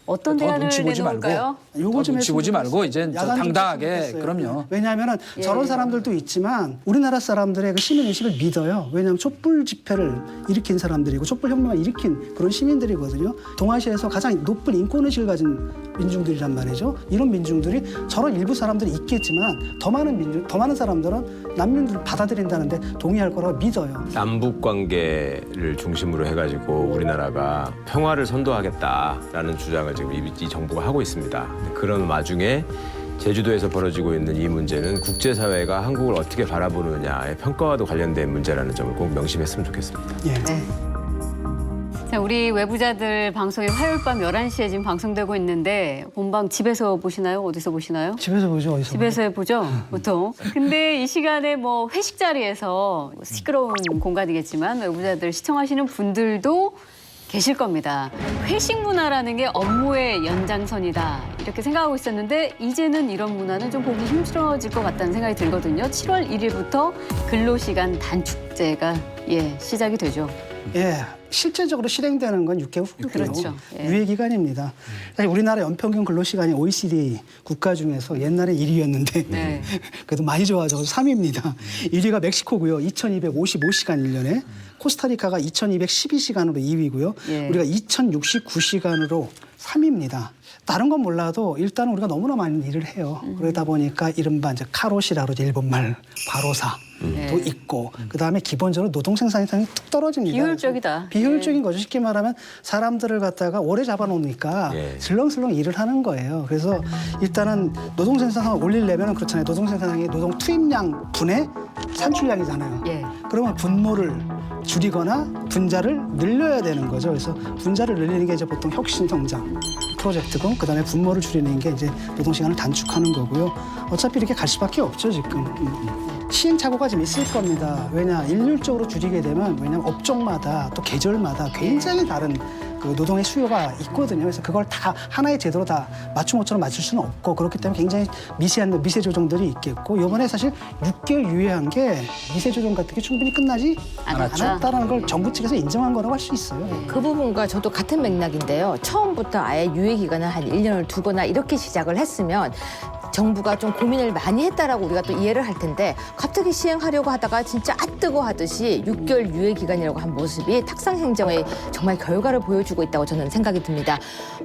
어떤 더 대안을 눈치 보지 내놓을까요? 요거 좀 눈치 보지 했으면 말고 이제 야단 좀 당당하게 쳤으면 좋겠어요. 그럼요. 왜냐하면 저런 사람들도 있지만 우리나라 사람들의 그 시민 의식을 믿어요. 왜냐하면 촛불 집회를 일으킨 사람들이고 촛불 혁명을 일으킨 그런 시민들이거든요. 동아시아에서 가장 높은 인권 의식을 가진 민중들이란 말이죠. 이런 민중들이 저런 일부 사람들이 있겠지만 더 많은 사람들은 난민들을 받아들인다는데 동의할 거라고 믿어요. 남북 관계를 중심으로 해가지고 우리나라가 평화를 선도하겠다라는 주장을 지금 이 정부가 하고 있습니다. 그런 와중에 제주도에서 벌어지고 있는 이 문제는 국제사회가 한국을 어떻게 바라보느냐의 평가와도 관련된 문제라는 점을 꼭 명심했으면 좋겠습니다. 예. 자, 우리 외부자들 방송이 화요일 밤 11시에 지금 방송되고 있는데 본방 집에서 보시나요? 어디서 보시나요? 집에서 보죠. 어디서 집에서 보죠, 보통. 근데 이 시간에 뭐 회식 자리에서 시끄러운 공간이겠지만 외부자들 시청하시는 분들도 계실 겁니다. 회식 문화라는 게 업무의 연장선이다 이렇게 생각하고 있었는데 이제는 이런 문화는 좀 보기 힘들어질 것 같다는 생각이 들거든요. 7월 1일부터 근로시간 단축제가 시작이 되죠. 예, 실제적으로 실행되는 건 6개월 후고요. 그렇죠. 예. 유예 기간입니다. 사실 우리나라 연평균 근로시간이 OECD 국가 중에서 옛날에 1위였는데 네. 그래도 많이 좋아져서 3위입니다. 1위가 멕시코고요. 2,255시간 1년에. 코스타리카가 2,212시간으로 2위고요. 예. 우리가 2,069시간으로 3위입니다. 다른 건 몰라도 일단 우리가 너무나 많은 일을 해요. 그러다 보니까 이른바 이제 카로시라로 일본말 바로사 도 있고 그다음에 기본적으로 노동 생산성이 뚝 떨어집니다. 비효율적이다. 비효율적인 거죠. 쉽게 말하면 사람들을 갖다가 오래 잡아놓으니까 슬렁슬렁 일을 하는 거예요. 그래서 일단은 노동 생산성을 올리려면 그렇잖아요. 노동 생산량이 노동 투입량 분의 산출량이잖아요. 예. 그러면 분모를 줄이거나 분자를 늘려야 되는 거죠. 그래서 분자를 늘리는 게 이제 보통 혁신 성장 프로젝트고 그다음에 분모를 줄이는 게 이제 노동 시간을 단축하는 거고요. 어차피 이렇게 갈 수밖에 없죠 지금. 시행착오가 좀 있을 겁니다. 왜냐 일률적으로 줄이게 되면 왜냐면 업종마다 또 계절마다 굉장히 다른 그 노동의 수요가 있거든요. 그래서 그걸 다 하나의 제도로 다 맞춤옷처럼 맞출 수는 없고 그렇기 때문에 굉장히 미세한 미세 조정들이 있겠고 이번에 사실 6개월 유예한 게 미세 조정 같은 게 충분히 끝나지 않았다라는 걸 정부 측에서 인정한 거라고 할 수 있어요. 그 부분과 저도 같은 맥락인데요. 처음부터 아예 유예 기간을 한 1년을 두거나 이렇게 시작을 했으면 정부가 좀 고민을 많이 했다라고 우리가 또 이해를 할 텐데 갑자기 시행하려고 하다가 진짜 뜨고 하듯이 6개월 유예 기간이라고 한 모습이 탁상 행정의 정말 결과를 보여주고 있다고 저는 생각이 듭니다.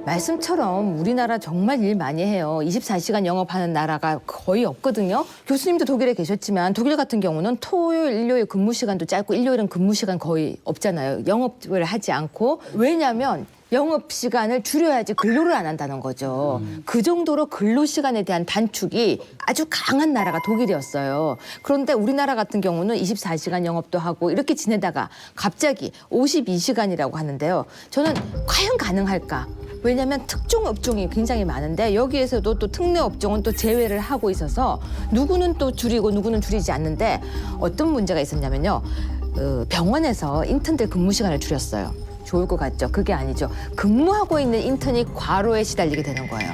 말씀처럼 우리나라 정말 일 많이 해요. 24시간 영업하는 나라가 거의 없거든요. 교수님도 독일에 계셨지만 독일 같은 경우는 토요일, 일요일 근무 시간도 짧고 일요일은 근무 시간 거의 없잖아요. 영업을 하지 않고 왜냐하면 영업 시간을 줄여야지 근로를 안 한다는 거죠. 그 정도로 근로 시간에 대한 단축이 아주 강한 나라가 독일이었어요. 그런데 우리나라 같은 경우는 24시간 영업도 하고 이렇게 지내다가 갑자기 52시간이라고 하는데요. 저는 과연 가능할까? 왜냐하면 특종 업종이 굉장히 많은데 여기에서도 또 특례 업종은 또 제외를 하고 있어서 누구는 또 줄이고 누구는 줄이지 않는데 어떤 문제가 있었냐면요. 병원에서 인턴들 근무 시간을 줄였어요. 좋을 것 같죠? 그게 아니죠. 근무하고 있는 인턴이 과로에 시달리게 되는 거예요.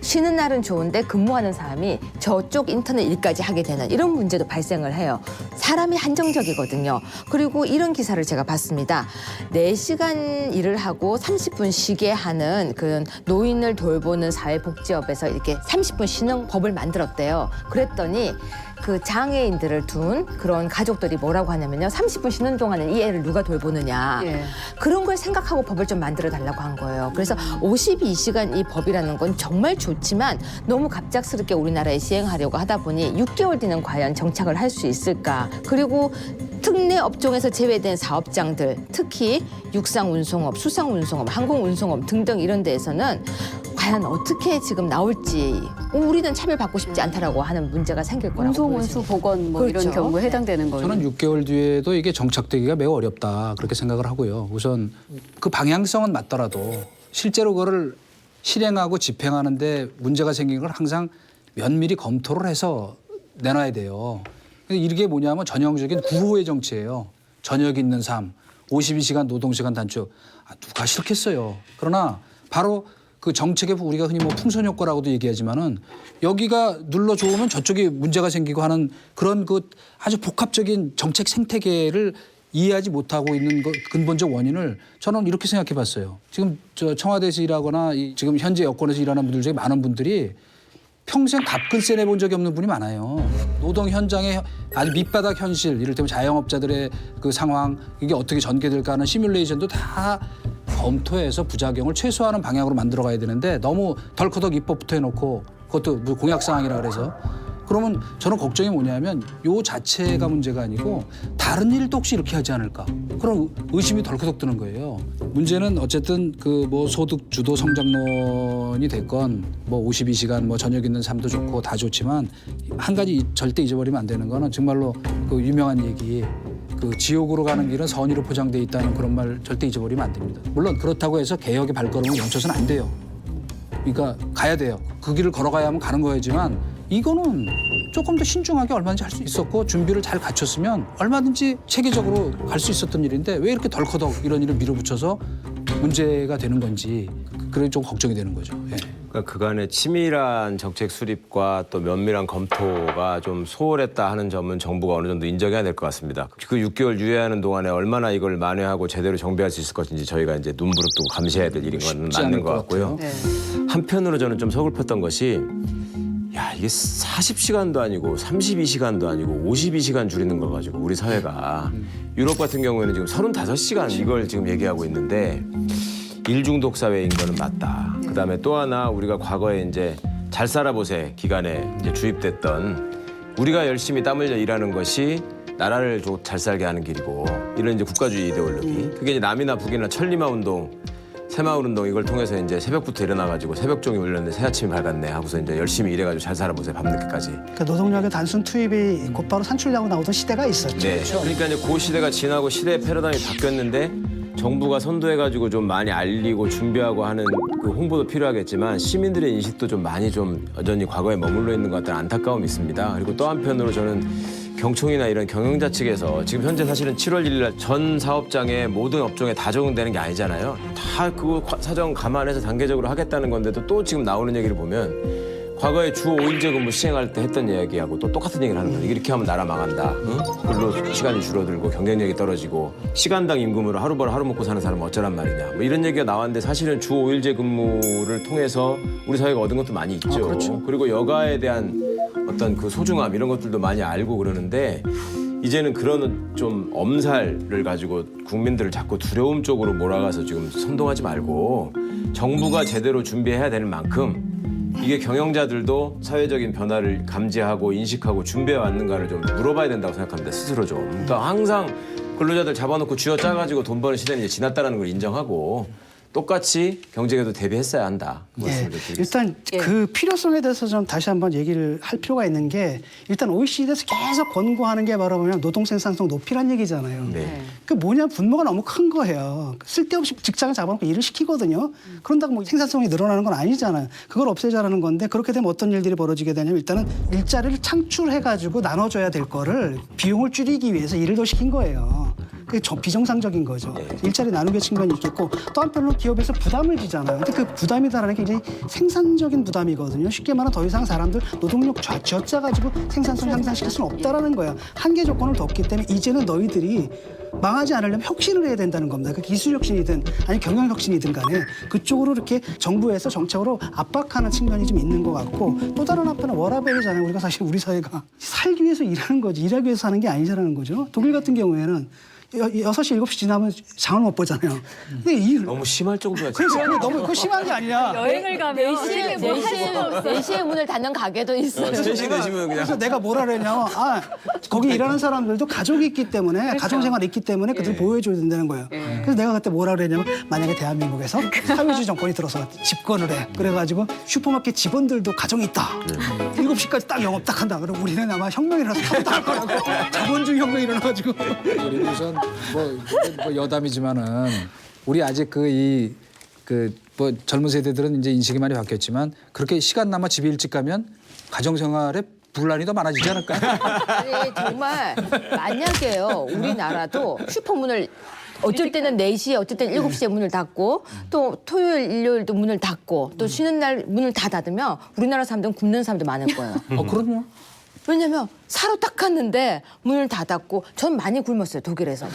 쉬는 날은 좋은데 근무하는 사람이 저쪽 인턴의 일까지 하게 되는 이런 문제도 발생을 해요. 사람이 한정적이거든요. 그리고 이런 기사를 제가 봤습니다. 4시간 일을 하고 30분 쉬게 하는 그 노인을 돌보는 사회복지업에서 이렇게 30분 쉬는 법을 만들었대요. 그랬더니 그 장애인들을 둔 그런 가족들이 뭐라고 하냐면요. 30분 쉬는 동안은 이 애를 누가 돌보느냐. 예. 그런 걸 생각하고 법을 좀 만들어 달라고 한 거예요. 그래서 52시간 이 법이라는 건 정말 좋지만 너무 갑작스럽게 우리나라에 시행하려고 하다 보니 6개월 뒤는 과연 정착을 할 수 있을까. 그리고 특례 업종에서 제외된 사업장들, 특히 육상운송업, 수상운송업, 항공운송업 등등 이런 데에서는 과연 어떻게 지금 나올지 우리는 차별받고 싶지 않다라고 하는 문제가 생길 거라고 운송, 보여집니다. 운수, 보건 뭐 그렇죠. 이런 경우에 해당되는 거예요. 저는 6개월 뒤에도 이게 정착되기가 매우 어렵다 그렇게 생각을 하고요. 우선 그 방향성은 맞더라도 실제로 그거를 실행하고 집행하는데 문제가 생긴 걸 항상 면밀히 검토를 해서 내놔야 돼요. 이게 뭐냐면 전형적인 구호의 정치예요. 저녁 있는 삶, 52시간 노동시간 단축. 누가 싫겠어요. 그러나 바로 그 정책에 우리가 흔히 뭐 풍선 효과라고도 얘기하지만은 여기가 눌러 좋으면 저쪽에 문제가 생기고 하는 그런 그 아주 복합적인 정책 생태계를 이해하지 못하고 있는 그 근본적 원인을 저는 이렇게 생각해 봤어요. 지금 저 청와대에서 일하거나 지금 현재 여권에서 일하는 분들 중에 많은 분들이 평생 갑근세 내본 적이 없는 분이 많아요. 노동 현장의 아주 밑바닥 현실, 이를테면 자영업자들의 그 상황, 이게 어떻게 전개될까 하는 시뮬레이션도 다 검토해서 부작용을 최소화하는 방향으로 만들어 가야 되는데 너무 덜커덕 입법부터 해놓고 그것도 뭐 공약 사항이라 그래서 그러면 저는 걱정이 뭐냐면 요 자체가 문제가 아니고 다른 일도 혹시 이렇게 하지 않을까 그런 의심이 덜커덕 드는 거예요. 문제는 어쨌든 그 뭐 소득 주도 성장론이 됐건 뭐 52시간 뭐 저녁 있는 삶도 좋고 다 좋지만 한 가지 절대 잊어버리면 안 되는 거는 정말로 그 유명한 얘기 그 지옥으로 가는 길은 선의로 포장돼 있다는 그런 말 절대 잊어버리면 안 됩니다. 물론 그렇다고 해서 개혁의 발걸음을 멈춰서는 안 돼요. 그러니까 가야 돼요. 그 길을 걸어가야 하면 가는 거야지만 이거는 조금 더 신중하게 얼마든지 할 수 있었고 준비를 잘 갖췄으면 얼마든지 체계적으로 갈 수 있었던 일인데 왜 이렇게 덜커덕 이런 일을 밀어붙여서 문제가 되는 건지 그래 좀 걱정이 되는 거죠. 예. 그러니까 그간의 치밀한 정책 수립과 또 면밀한 검토가 좀 소홀했다 하는 점은 정부가 어느 정도 인정해야 될 것 같습니다. 그 6개월 유예하는 동안에 얼마나 이걸 만회하고 제대로 정비할 수 있을 것인지 저희가 이제 눈부릅뜨고 감시해야 될 일인 건 쉽지 맞는 않을 것 것 같고요. 네. 한편으로 저는 좀 서글펐던 것이 야 이게 40시간도 아니고 32시간도 아니고 52시간 줄이는 걸 가지고 우리 사회가 유럽 같은 경우에는 지금 35시간 이걸 지금 얘기하고 있는데 일중독 사회인 거는 맞다. 그다음에 또 하나 우리가 과거에 이제 잘 살아보세 기간에 이제 주입됐던 우리가 열심히 땀 흘려 일하는 것이 나라를 잘 살게 하는 길이고 이런 이제 국가주의 이데올로기. 그게 이제 남이나 북이나 천리마 운동, 새마을 운동 이걸 통해서 이제 새벽부터 일어나가지고 새벽종이 울렸는데 새 아침이 밝았네 하고서 이제 열심히 일해가지고 잘 살아보세요 밤늦게까지. 그러니까 노동력의 단순 투입이 곧바로 산출량으로 나오던 시대가 있었죠. 네. 그러니까 이제 그 시대가 지나고 시대의 패러다임이 바뀌었는데 정부가 선도해가지고 좀 많이 알리고 준비하고 하는 그 홍보도 필요하겠지만 시민들의 인식도 좀 많이 좀 여전히 과거에 머물러 있는 것 같다는 안타까움이 있습니다. 그리고 또 한편으로 저는 경총이나 이런 경영자 측에서 지금 현재 사실은 7월 1일 날 전 사업장에 모든 업종에 다 적용되는 게 아니잖아요. 다 그 사정 감안해서 단계적으로 하겠다는 건데도 또 지금 나오는 얘기를 보면 과거에 주 5일제 근무 시행할 때 했던 이야기하고 또 똑같은 얘기를 하는 거예요. 이렇게 하면 나라 망한다. 응? 근로 시간이 줄어들고 경쟁력이 떨어지고 시간당 임금으로 하루 벌어 하루 먹고 사는 사람은 어쩌란 말이냐. 뭐 이런 얘기가 나왔는데 사실은 주 5일제 근무를 통해서 우리 사회가 얻은 것도 많이 있죠. 그렇죠. 그리고 여가에 대한 어떤 그 소중함 이런 것들도 많이 알고 그러는데 이제는 그런 좀 엄살을 가지고 국민들을 자꾸 두려움 쪽으로 몰아가서 지금 선동하지 말고 정부가 제대로 준비해야 되는 만큼 이게 경영자들도 사회적인 변화를 감지하고 인식하고 준비해 왔는가를 좀 물어봐야 된다고 생각합니다. 스스로 좀. 그러니까 항상 근로자들 잡아놓고 쥐어짜가지고 돈 버는 시대는 이제 지났다는 걸 인정하고 똑같이 경쟁에도 대비했어야 한다. 그 말씀을 좀 드리겠습니다. 일단 그 필요성에 대해서 좀 다시 한번 얘기를 할 필요가 있는 게 일단 OECD에서 계속 권고하는 게 바로 뭐냐면 노동 생산성 높이란 얘기잖아요. 네. 그 뭐냐 분모가 너무 큰 거예요. 쓸데없이 직장을 잡아놓고 일을 시키거든요. 그런다고 뭐 생산성이 늘어나는 건 아니잖아요. 그걸 없애자라는 건데 그렇게 되면 어떤 일들이 벌어지게 되냐면 일단은 일자리를 창출해가지고 나눠줘야 될 거를 비용을 줄이기 위해서 일을 더 시킨 거예요. 그게 비정상적인 거죠. 일자리 나누게 측면이 있겠고 또 한편으로 기업에서 부담을 지잖아요. 근데 그 부담이다라는 게 굉장히 생산적인 부담이거든요. 쉽게 말하면 더 이상 사람들 노동력 쥐어짜가지고 생산성 향상시킬 수는 없다라는 거야. 한계 조건을 뒀기 때문에 이제는 너희들이 망하지 않으려면 혁신을 해야 된다는 겁니다. 그 기술 혁신이든 아니 경영 혁신이든 간에 그쪽으로 이렇게 정부에서 정책으로 압박하는 측면이 좀 있는 것 같고 또 다른 한편은 워라밸이잖아요. 우리가 사실 우리 사회가 살기 위해서 일하는 거지 일하기 위해서 사는 게 아니라는 거죠. 독일 같은 경우에는 6시, 7시 지나면 장을 못 보잖아요. 근데 너무 심할 정도야. 그래서 너무 그거 심한 게 아니냐. 여행을 가면 4시에 문을 닫는 가게도 있어요. 3시 되시면 그냥. 그래서 내가 뭐라 그랬냐면 거기 일하는 사람들도 가족이 있기 때문에 가정생활이 있기 때문에 그들 보호해줘야 된다는 거예요. 그래서 내가 그때 뭐라 그랬냐면 만약에 대한민국에서 사회주의 정권이 들어서 집권을 해. 그래가지고 슈퍼마켓 직원들도 가정이 있다. 7시까지 딱 영업 딱 한다. 그럼 우리는 아마 혁명이 일어나서 사고도 할 거라고. 자본주의 혁명이 일어나가지고. 그리고 우선 뭐 여담이지만은 우리 아직 뭐 젊은 세대들은 이제 인식이 많이 바뀌었지만 그렇게 시간 남아 집에 일찍 가면 가정생활에 분란이 더 많아지지 않을까요? 아니 정말 만약에요 우리나라도 슈퍼문을 어쩔 때는 4시에 어쩔 때는 7시에 문을 닫고 또 토요일 일요일도 문을 닫고 또 쉬는 날 문을 다 닫으면 우리나라 사람들은 굶는 사람도 많을 거예요. 그럼요. 왜냐면 사러 딱 갔는데 문을 닫았고 전 많이 굶었어요 독일에서.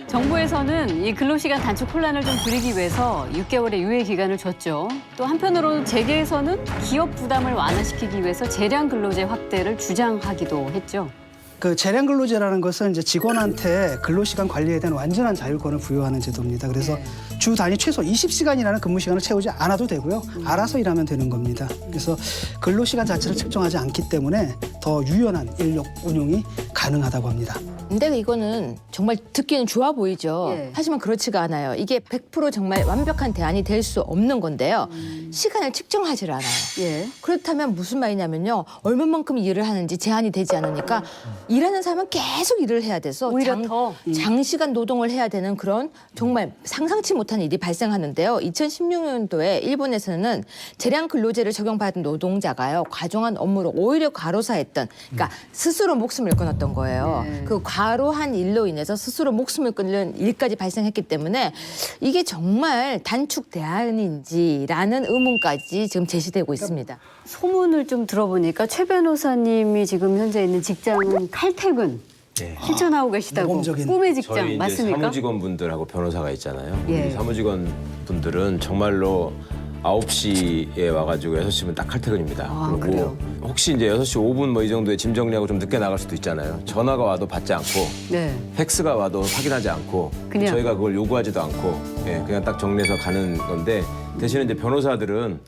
정부에서는 이 근로시간 단축 혼란을 좀 줄이기 위해서 6개월의 유예 기간을 줬죠. 또 한편으로 재계에서는 기업 부담을 완화시키기 위해서 재량 근로제 확대를 주장하기도 했죠. 그 재량 근로제라는 것은 이제 직원한테 근로시간 관리에 대한 완전한 자율권을 부여하는 제도입니다. 그래서 주 단위 최소 20시간이라는 근무 시간을 채우지 않아도 되고요. 알아서 일하면 되는 겁니다. 그래서 근로시간 자체를 측정하지 않기 때문에 더 유연한 인력 운용이 가능하다고 합니다. 근데 이거는 정말 듣기는 좋아 보이죠. 예. 하지만 그렇지가 않아요. 이게 100% 정말 완벽한 대안이 될 수 없는 건데요. 시간을 측정하지 않아요. 예. 그렇다면 무슨 말이냐면요. 얼마만큼 일을 하는지 제한이 되지 않으니까 일하는 사람은 계속 일을 해야 돼서 오히려 더. 장시간 노동을 해야 되는 그런 정말 상상치 못한 일이 발생하는데요. 2016년도에 일본에서는 재량 근로제를 적용받은 노동자가요. 과중한 업무로 오히려 과로사했던 그러니까 스스로 목숨을 끊었던 거예요. 네. 그 바로 한 일로 인해서 스스로 목숨을 끊는 일까지 발생했기 때문에 이게 정말 단축 대안인지라는 의문까지 지금 제시되고 있습니다. 소문을 좀 들어보니까 최 변호사님이 지금 현재 있는 직장은 칼퇴근 실천하고 계시다고. 모범적인. 꿈의 직장 저희 이제 맞습니까? 사무직원분들하고 변호사가 있잖아요. 예. 우리 사무직원분들은 정말로 9시에 와가지고 6시면 딱 칼퇴근입니다. 아, 그래요? 혹시 이제 6시 5분 뭐 이 정도에 짐 정리하고 좀 늦게 나갈 수도 있잖아요. 전화가 와도 받지 않고 네. 팩스가 와도 확인하지 않고 그냥. 저희가 그걸 요구하지도 않고 예, 그냥 딱 정리해서 가는 건데 대신에 이제 변호사들은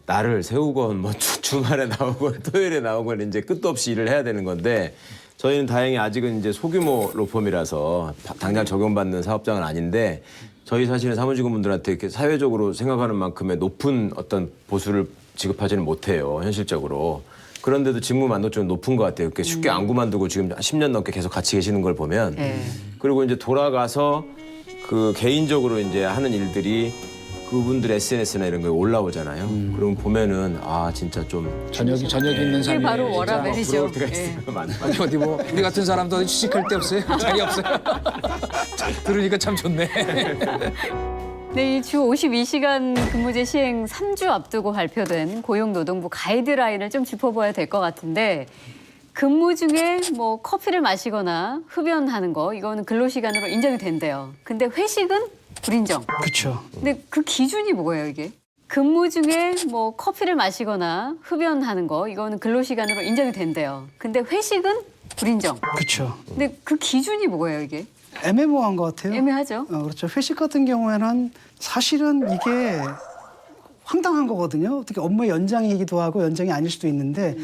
날을 세우건 뭐 주말에 나오건 토요일에 나오건 이제 끝도 없이 일을 해야 되는 건데 저희는 다행히 아직은 이제 소규모 로펌이라서 당장 적용받는 사업장은 아닌데 저희 사실은 사무직원분들한테 이렇게 사회적으로 생각하는 만큼의 높은 어떤 보수를 지급하지는 못해요, 현실적으로. 그런데도 직무 만족도는 높은 것 같아요. 이렇게 쉽게 안 그만두고 지금 10년 넘게 계속 같이 계시는 걸 보면. 네. 그리고 이제 돌아가서 그 개인적으로 이제 하는 일들이 그분들 SNS나 이런 거에 올라오잖아요. 그럼 보면은 아 진짜 좀 저녁이 있는 이게 삶이 바로 워라벨이죠. 부러울 때가 예. 있어요. 많이. 아니 어디 뭐 우리 같은 사람도 어디 취직할 데 없어요? 자리 없어요? 들으니까 참 좋네. 네, 이 주 52시간 근무제 시행 3주 앞두고 발표된 고용노동부 가이드라인을 좀 짚어봐야 될 것 같은데 근무 중에 뭐 커피를 마시거나 흡연하는 거 이거는 근로시간으로 인정이 된대요. 근데 회식은 불인정. 그렇죠. 근데 그 기준이 뭐예요, 이게? 근무 중에 뭐 커피를 마시거나 흡연하는 거 이거는 근로시간으로 인정이 된대요. 근데 회식은 불인정. 그렇죠. 근데 그 기준이 뭐예요, 이게? 애매모호한 것 같아요. 애매하죠. 그렇죠. 회식 같은 경우에는 사실은 이게 황당한 거거든요. 어떻게 업무 연장이기도 하고 연장이 아닐 수도 있는데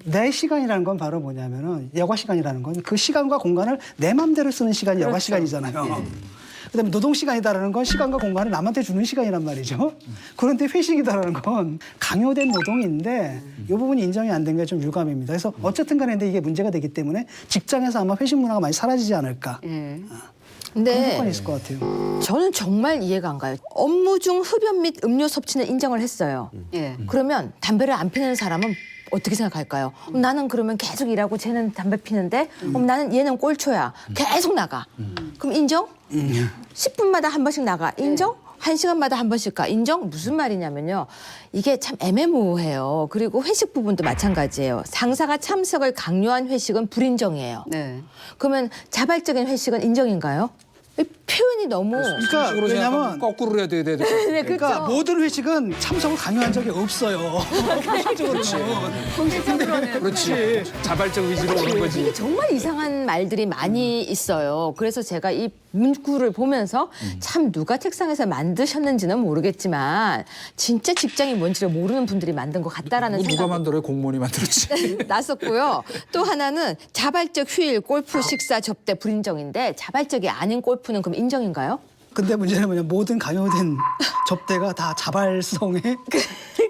내 시간이라는 건 바로 뭐냐면은 여가 시간이라는 건 그 시간과 공간을 내 맘대로 쓰는 시간이 여가 시간이잖아요. 그다음에 노동 시간이다라는 건 시간과 공간을 남한테 주는 시간이란 말이죠. 그런데 회식이다라는 건 강요된 노동인데 이 부분이 인정이 안 된 게 좀 유감입니다. 그래서 어쨌든 간에 근데 이게 문제가 되기 때문에 직장에서 아마 회식 문화가 많이 사라지지 않을까. 예. 그런 근데 효과는 있을 것 같아요. 저는 정말 이해가 안 가요. 업무 중 흡연 및 음료 섭취는 인정을 했어요. 예. 그러면 담배를 안 피는 사람은 어떻게 생각할까요? 나는 그러면 계속 일하고 쟤는 담배 피는데 나는 얘는 꼴초야. 계속 나가. 그럼 인정? 10분마다 한 번씩 나가. 인정? 1시간마다 한 번씩 가. 인정? 무슨 말이냐면요. 이게 참 애매모호해요. 그리고 회식 부분도 마찬가지예요. 상사가 참석을 강요한 회식은 불인정이에요. 네. 그러면 자발적인 회식은 인정인가요? 이 표현이 너무 그러니까 식으로 생각하면 왜냐면 거꾸로 해야 돼. 네, 그러니까 그렇죠. 모든 회식은 참석을 강요한 적이 없어요. 공식적으로는. 그렇지. 자발적 위주로 오는 거지. 이게 정말 이상한 말들이 많이 있어요. 그래서 제가 이 문구를 보면서 참 누가 책상에서 만드셨는지는 모르겠지만 진짜 직장이 뭔지를 모르는 분들이 만든 것 같다라는 누가 생각이 만들어요? 공무원이 만들었지. 났었고요. 또 하나는 자발적 휴일, 골프, 식사, 접대 불인정인데 자발적이 아닌 골프는 그럼 인정인가요? 근데 문제는 뭐냐 모든 강요된 접대가 다 자발성에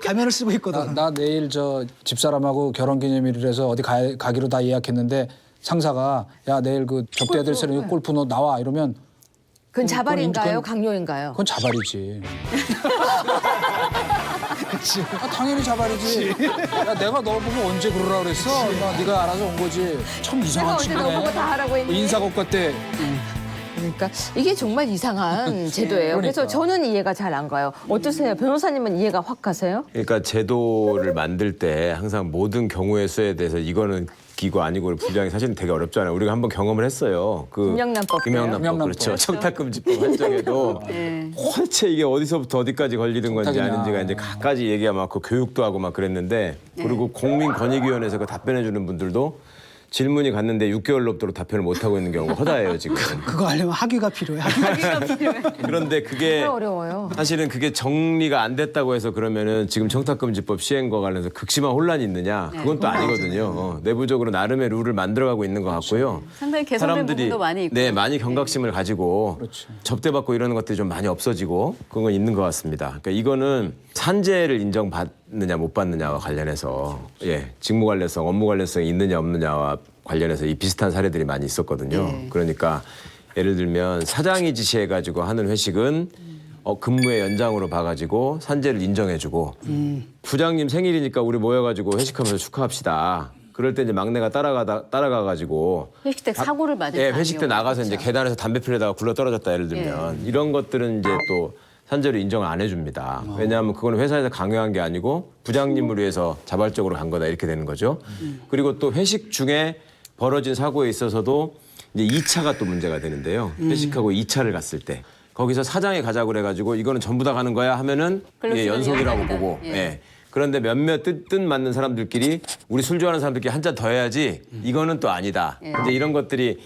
가면을 쓰고 있거든. 나 내일 저 집사람하고 결혼기념일이라서 어디 가기로 다 예약했는데 상사가 야 내일 그 접대해야 될 사람이 골프 너 나와 이러면 그건 자발인가요? 그건- 강요인가요? 그건 자발이지. 당연히 자발이지. 야 내가 너 보면 언제 그러라 그랬어? 네가 알아서 온 거지. 참 내가 이상한 언제 너 보고 친구네. 다 하라고 했니? 인사고과 때 그러니까 이게 정말 이상한 제도예요. 그래서 그러니까. 저는 이해가 잘 안 가요. 어떠세요? 변호사님은 이해가 확 가세요? 그러니까 제도를 만들 때 항상 모든 경우의 수에 대해서 이거는 기고 아니고를 분량이 사실은 되게 어렵잖아요. 우리가 한번 경험을 했어요. 그 금명란법 때요? 금명란법 그렇죠. 청탁금지법 한정에도 도대체 이게 어디서부터 어디까지 걸리는 건지 청탁이냐. 아닌지가 이제 각가지 얘기가 많고 교육도 하고 막 그랬는데 그리고 국민권익위원회에서 그 답변해 주는 분들도 질문이 갔는데 6개월 넘도록 답변을 못 하고 있는 경우가 허다해요 지금. 그거 하려면 학위가 필요해. 그런데 그게 정말 어려워요. 사실은 그게 정리가 안 됐다고 해서 그러면은 지금 청탁금지법 시행과 관련해서 극심한 혼란이 있느냐? 그건 또 아니거든요. 내부적으로 나름의 룰을 만들어가고 있는 것 같고요. 상당히 개선된 부분도 많이 있고. 네, 많이 경각심을 가지고 그렇죠. 접대받고 이러는 것들이 좀 많이 없어지고 그런 건 있는 것 같습니다. 그러니까 이거는 산재를 인정받느냐 못 받느냐와 관련해서 직무 관련성, 업무 관련성이 있느냐 없느냐와 관련해서 이 비슷한 사례들이 많이 있었거든요. 그러니까 예를 들면 사장이 지시해가지고 하는 회식은 근무의 연장으로 봐가지고 산재를 인정해주고 부장님 생일이니까 우리 모여가지고 회식하면서 축하합시다. 그럴 때 이제 막내가 따라가가지고 회식 때 사고를 맞은 예, 사람이 회식 때 나가서 이제 계단에서 담배 피려다가 굴러 떨어졌다 예를 들면 이런 것들은 이제 또 산재로 인정을 안 해줍니다. 왜냐하면 그건 회사에서 강요한 게 아니고 부장님을 위해서 자발적으로 간 거다 이렇게 되는 거죠. 그리고 또 회식 중에 벌어진 사고에 있어서도 이제 2차가 또 문제가 되는데요. 회식하고 2차를 갔을 때 거기서 사장이 가자고 그래가지고 이거는 전부 다 가는 거야 하면은 예, 연속이라고 연속이다. 보고 예. 예. 그런데 몇몇 뜻 맞는 사람들끼리 우리 술 좋아하는 사람들끼리 한 잔 더 해야지 이거는 또 아니다. 이제 이런 것들이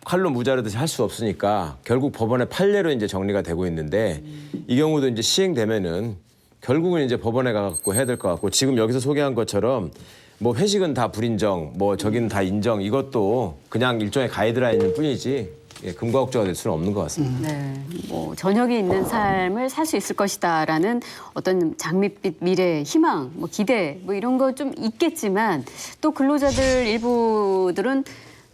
칼로 무자르듯이 할 수 없으니까 결국 법원의 판례로 이제 정리가 되고 있는데 이 경우도 이제 시행되면은 결국은 이제 법원에 가갖고 해야 될 것 같고 지금 여기서 소개한 것처럼 뭐 회식은 다 불인정, 뭐 저기는 다 인정 이것도 그냥 일종의 가이드라인일 뿐이지 예, 금과 억제가 될 수는 없는 것 같습니다. 네, 뭐 저녁이 있는 삶을 살 수 있을 것이다라는 어떤 장밋빛 미래, 희망, 뭐 기대, 뭐 이런 거 좀 있겠지만 또 근로자들 일부들은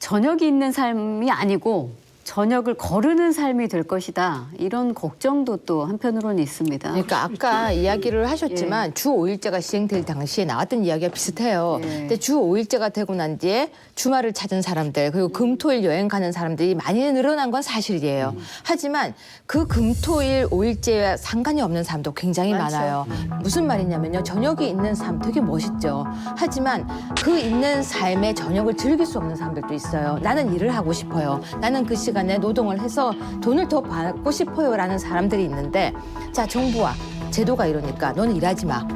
저녁이 있는 삶이 아니고 저녁을 거르는 삶이 될 것이다. 이런 걱정도 또 한편으로는 있습니다. 그러니까 아까 이야기를 하셨지만 주 5일제가 시행될 당시에 나왔던 이야기가 비슷해요. 예. 근데 주 5일제가 되고 난 뒤에 주말을 찾은 사람들 그리고 금토일 여행 가는 사람들이 많이 늘어난 건 사실이에요. 하지만 그 금토일 5일제와 상관이 없는 사람도 굉장히 많아요. 무슨 말이냐면요. 저녁이 있는 삶 되게 멋있죠. 하지만 그 있는 삶에 저녁을 즐길 수 없는 사람들도 있어요. 나는 일을 하고 싶어요. 나는 그 시간에 노동을 해서 돈을 더 받고 싶어요라는 사람들이 있는데 자 정부와 제도가 이러니까 너는 일하지 마.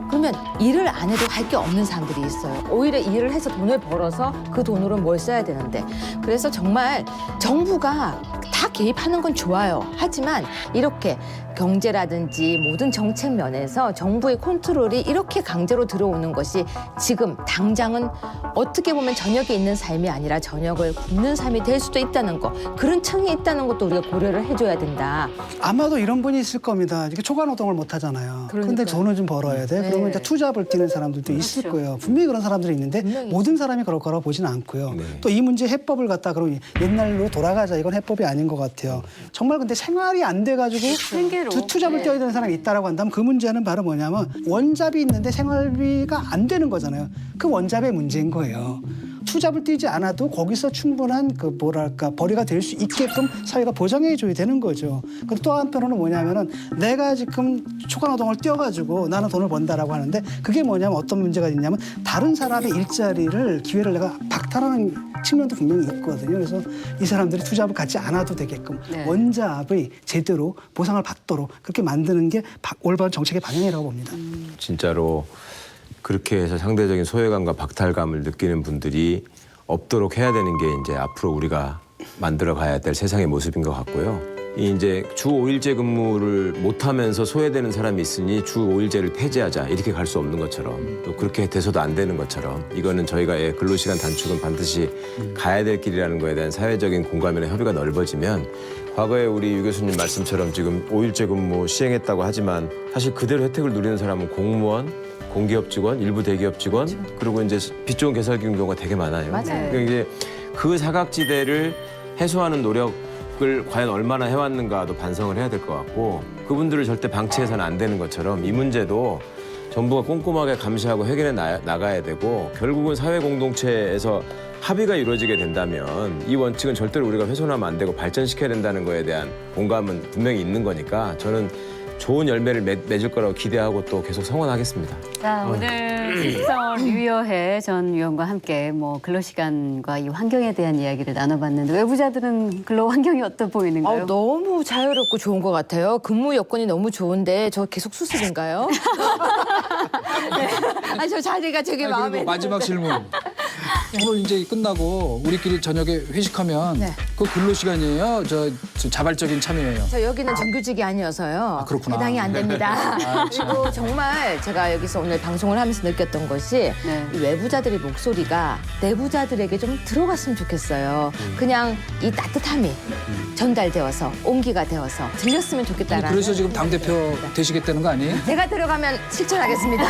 그러면 일을 안 해도 할 게 없는 사람들이 있어요. 오히려 일을 해서 돈을 벌어서 그 돈으로 뭘 써야 되는데. 그래서 정말 정부가 다 개입하는 건 좋아요. 하지만 이렇게 경제라든지 모든 정책 면에서 정부의 컨트롤이 이렇게 강제로 들어오는 것이 지금 당장은 어떻게 보면 저녁에 있는 삶이 아니라 저녁을 굶는 삶이 될 수도 있다는 거. 그런 층이 있다는 것도 우리가 고려를 해줘야 된다. 아마도 이런 분이 있을 겁니다. 이렇게 초과 노동을 못 하잖아요. 그런데 그러니까요. 돈을 좀 벌어야 돼. 네. 그러면 이제 투잡을 뛰는 사람들도 있을 거예요. 분명히 그런 사람들이 있는데 분명히 모든 사람이 그럴 거라고 보지는 않고요. 네. 또 이 문제 해법을 갖다 그러면 옛날로 돌아가자 이건 해법이 아닌 것 같아요. 정말 근데 생활이 안 돼가지고 생계로. 투잡을 네. 뛰어야 되는 사람이 있다라고 한다면 그 문제는 바로 뭐냐면 원잡이 있는데 생활비가 안 되는 거잖아요. 그 원잡의 문제인 거예요. 투잡을 뛰지 않아도 거기서 충분한 그 뭐랄까 벌이가 될 수 있게끔 사회가 보장해 줘야 되는 거죠. 그리고 또 한편으로는 뭐냐면은 내가 지금 초과노동을 뛰어가지고 나는 돈을 번다라고 하는데 그게 뭐냐면 어떤 문제가 있냐면 다른 사람의 일자리를 기회를 내가 박탈하는 측면도 분명히 있거든요. 그래서 이 사람들이 투잡을 갖지 않아도 되게끔 네. 원잡의 제대로 보상을 받도록 그렇게 만드는 게 올바른 정책의 방향이라고 봅니다. 진짜로 그렇게 해서 상대적인 소외감과 박탈감을 느끼는 분들이 없도록 해야 되는 게 이제 앞으로 우리가 만들어 가야 될 세상의 모습인 것 같고요. 이 이제 주 5일제 근무를 못하면서 소외되는 사람이 있으니 주 5일제를 폐지하자 이렇게 갈 수 없는 것처럼 또 그렇게 돼서도 안 되는 것처럼 이거는 저희가 근로시간 단축은 반드시 가야 될 길이라는 거에 대한 사회적인 공감이나 협의가 넓어지면 과거에 우리 유 교수님 말씀처럼 지금 5일제 근무 시행했다고 하지만 사실 그대로 혜택을 누리는 사람은 공무원, 공기업 직원, 일부 대기업 직원 그리고 이제 빚 좋은 개설기금 경우가 되게 많아요. 맞아요. 그러니까 이제 그 사각지대를 해소하는 노력을 과연 얼마나 해왔는가도 반성을 해야 될 것 같고 그분들을 절대 방치해서는 안 되는 것처럼 이 문제도 정부가 꼼꼼하게 감시하고 해결해 나가야 되고 결국은 사회 공동체에서 합의가 이루어지게 된다면 이 원칙은 절대로 우리가 훼손하면 안 되고 발전시켜야 된다는 거에 대한 공감은 분명히 있는 거니까 저는 좋은 열매를 맺을 거라고 기대하고 또 계속 성원하겠습니다. 자, 오늘 수습사원 유여해 전 위원과 함께 뭐 근로시간과 이 환경에 대한 이야기를 나눠봤는데 외부자들은 근로 환경이 어떠 보이는가요? 너무 자유롭고 좋은 것 같아요. 근무 여건이 너무 좋은데 저 계속 수습인가요? 네. 저 자리가 되게 아니, 마음에 그리고 마지막 드는데. 질문. 오늘 이제 끝나고 우리끼리 저녁에 회식하면 네. 그 근로 시간이에요. 저 자발적인 참여예요. 저 여기는 정규직이 아니어서요. 그렇구나. 해당이 안 됩니다. 그리고 정말 제가 여기서 오늘 방송을 하면서 느꼈던 것이 네. 이 외부자들의 목소리가 내부자들에게 좀 들어갔으면 좋겠어요. 그냥 이 따뜻함이 전달되어서 온기가 되어서 들렸으면 좋겠다라는. 그래서 지금 당대표 되시겠다는 거 아니에요? 제가 들어가면 실천하겠습니다.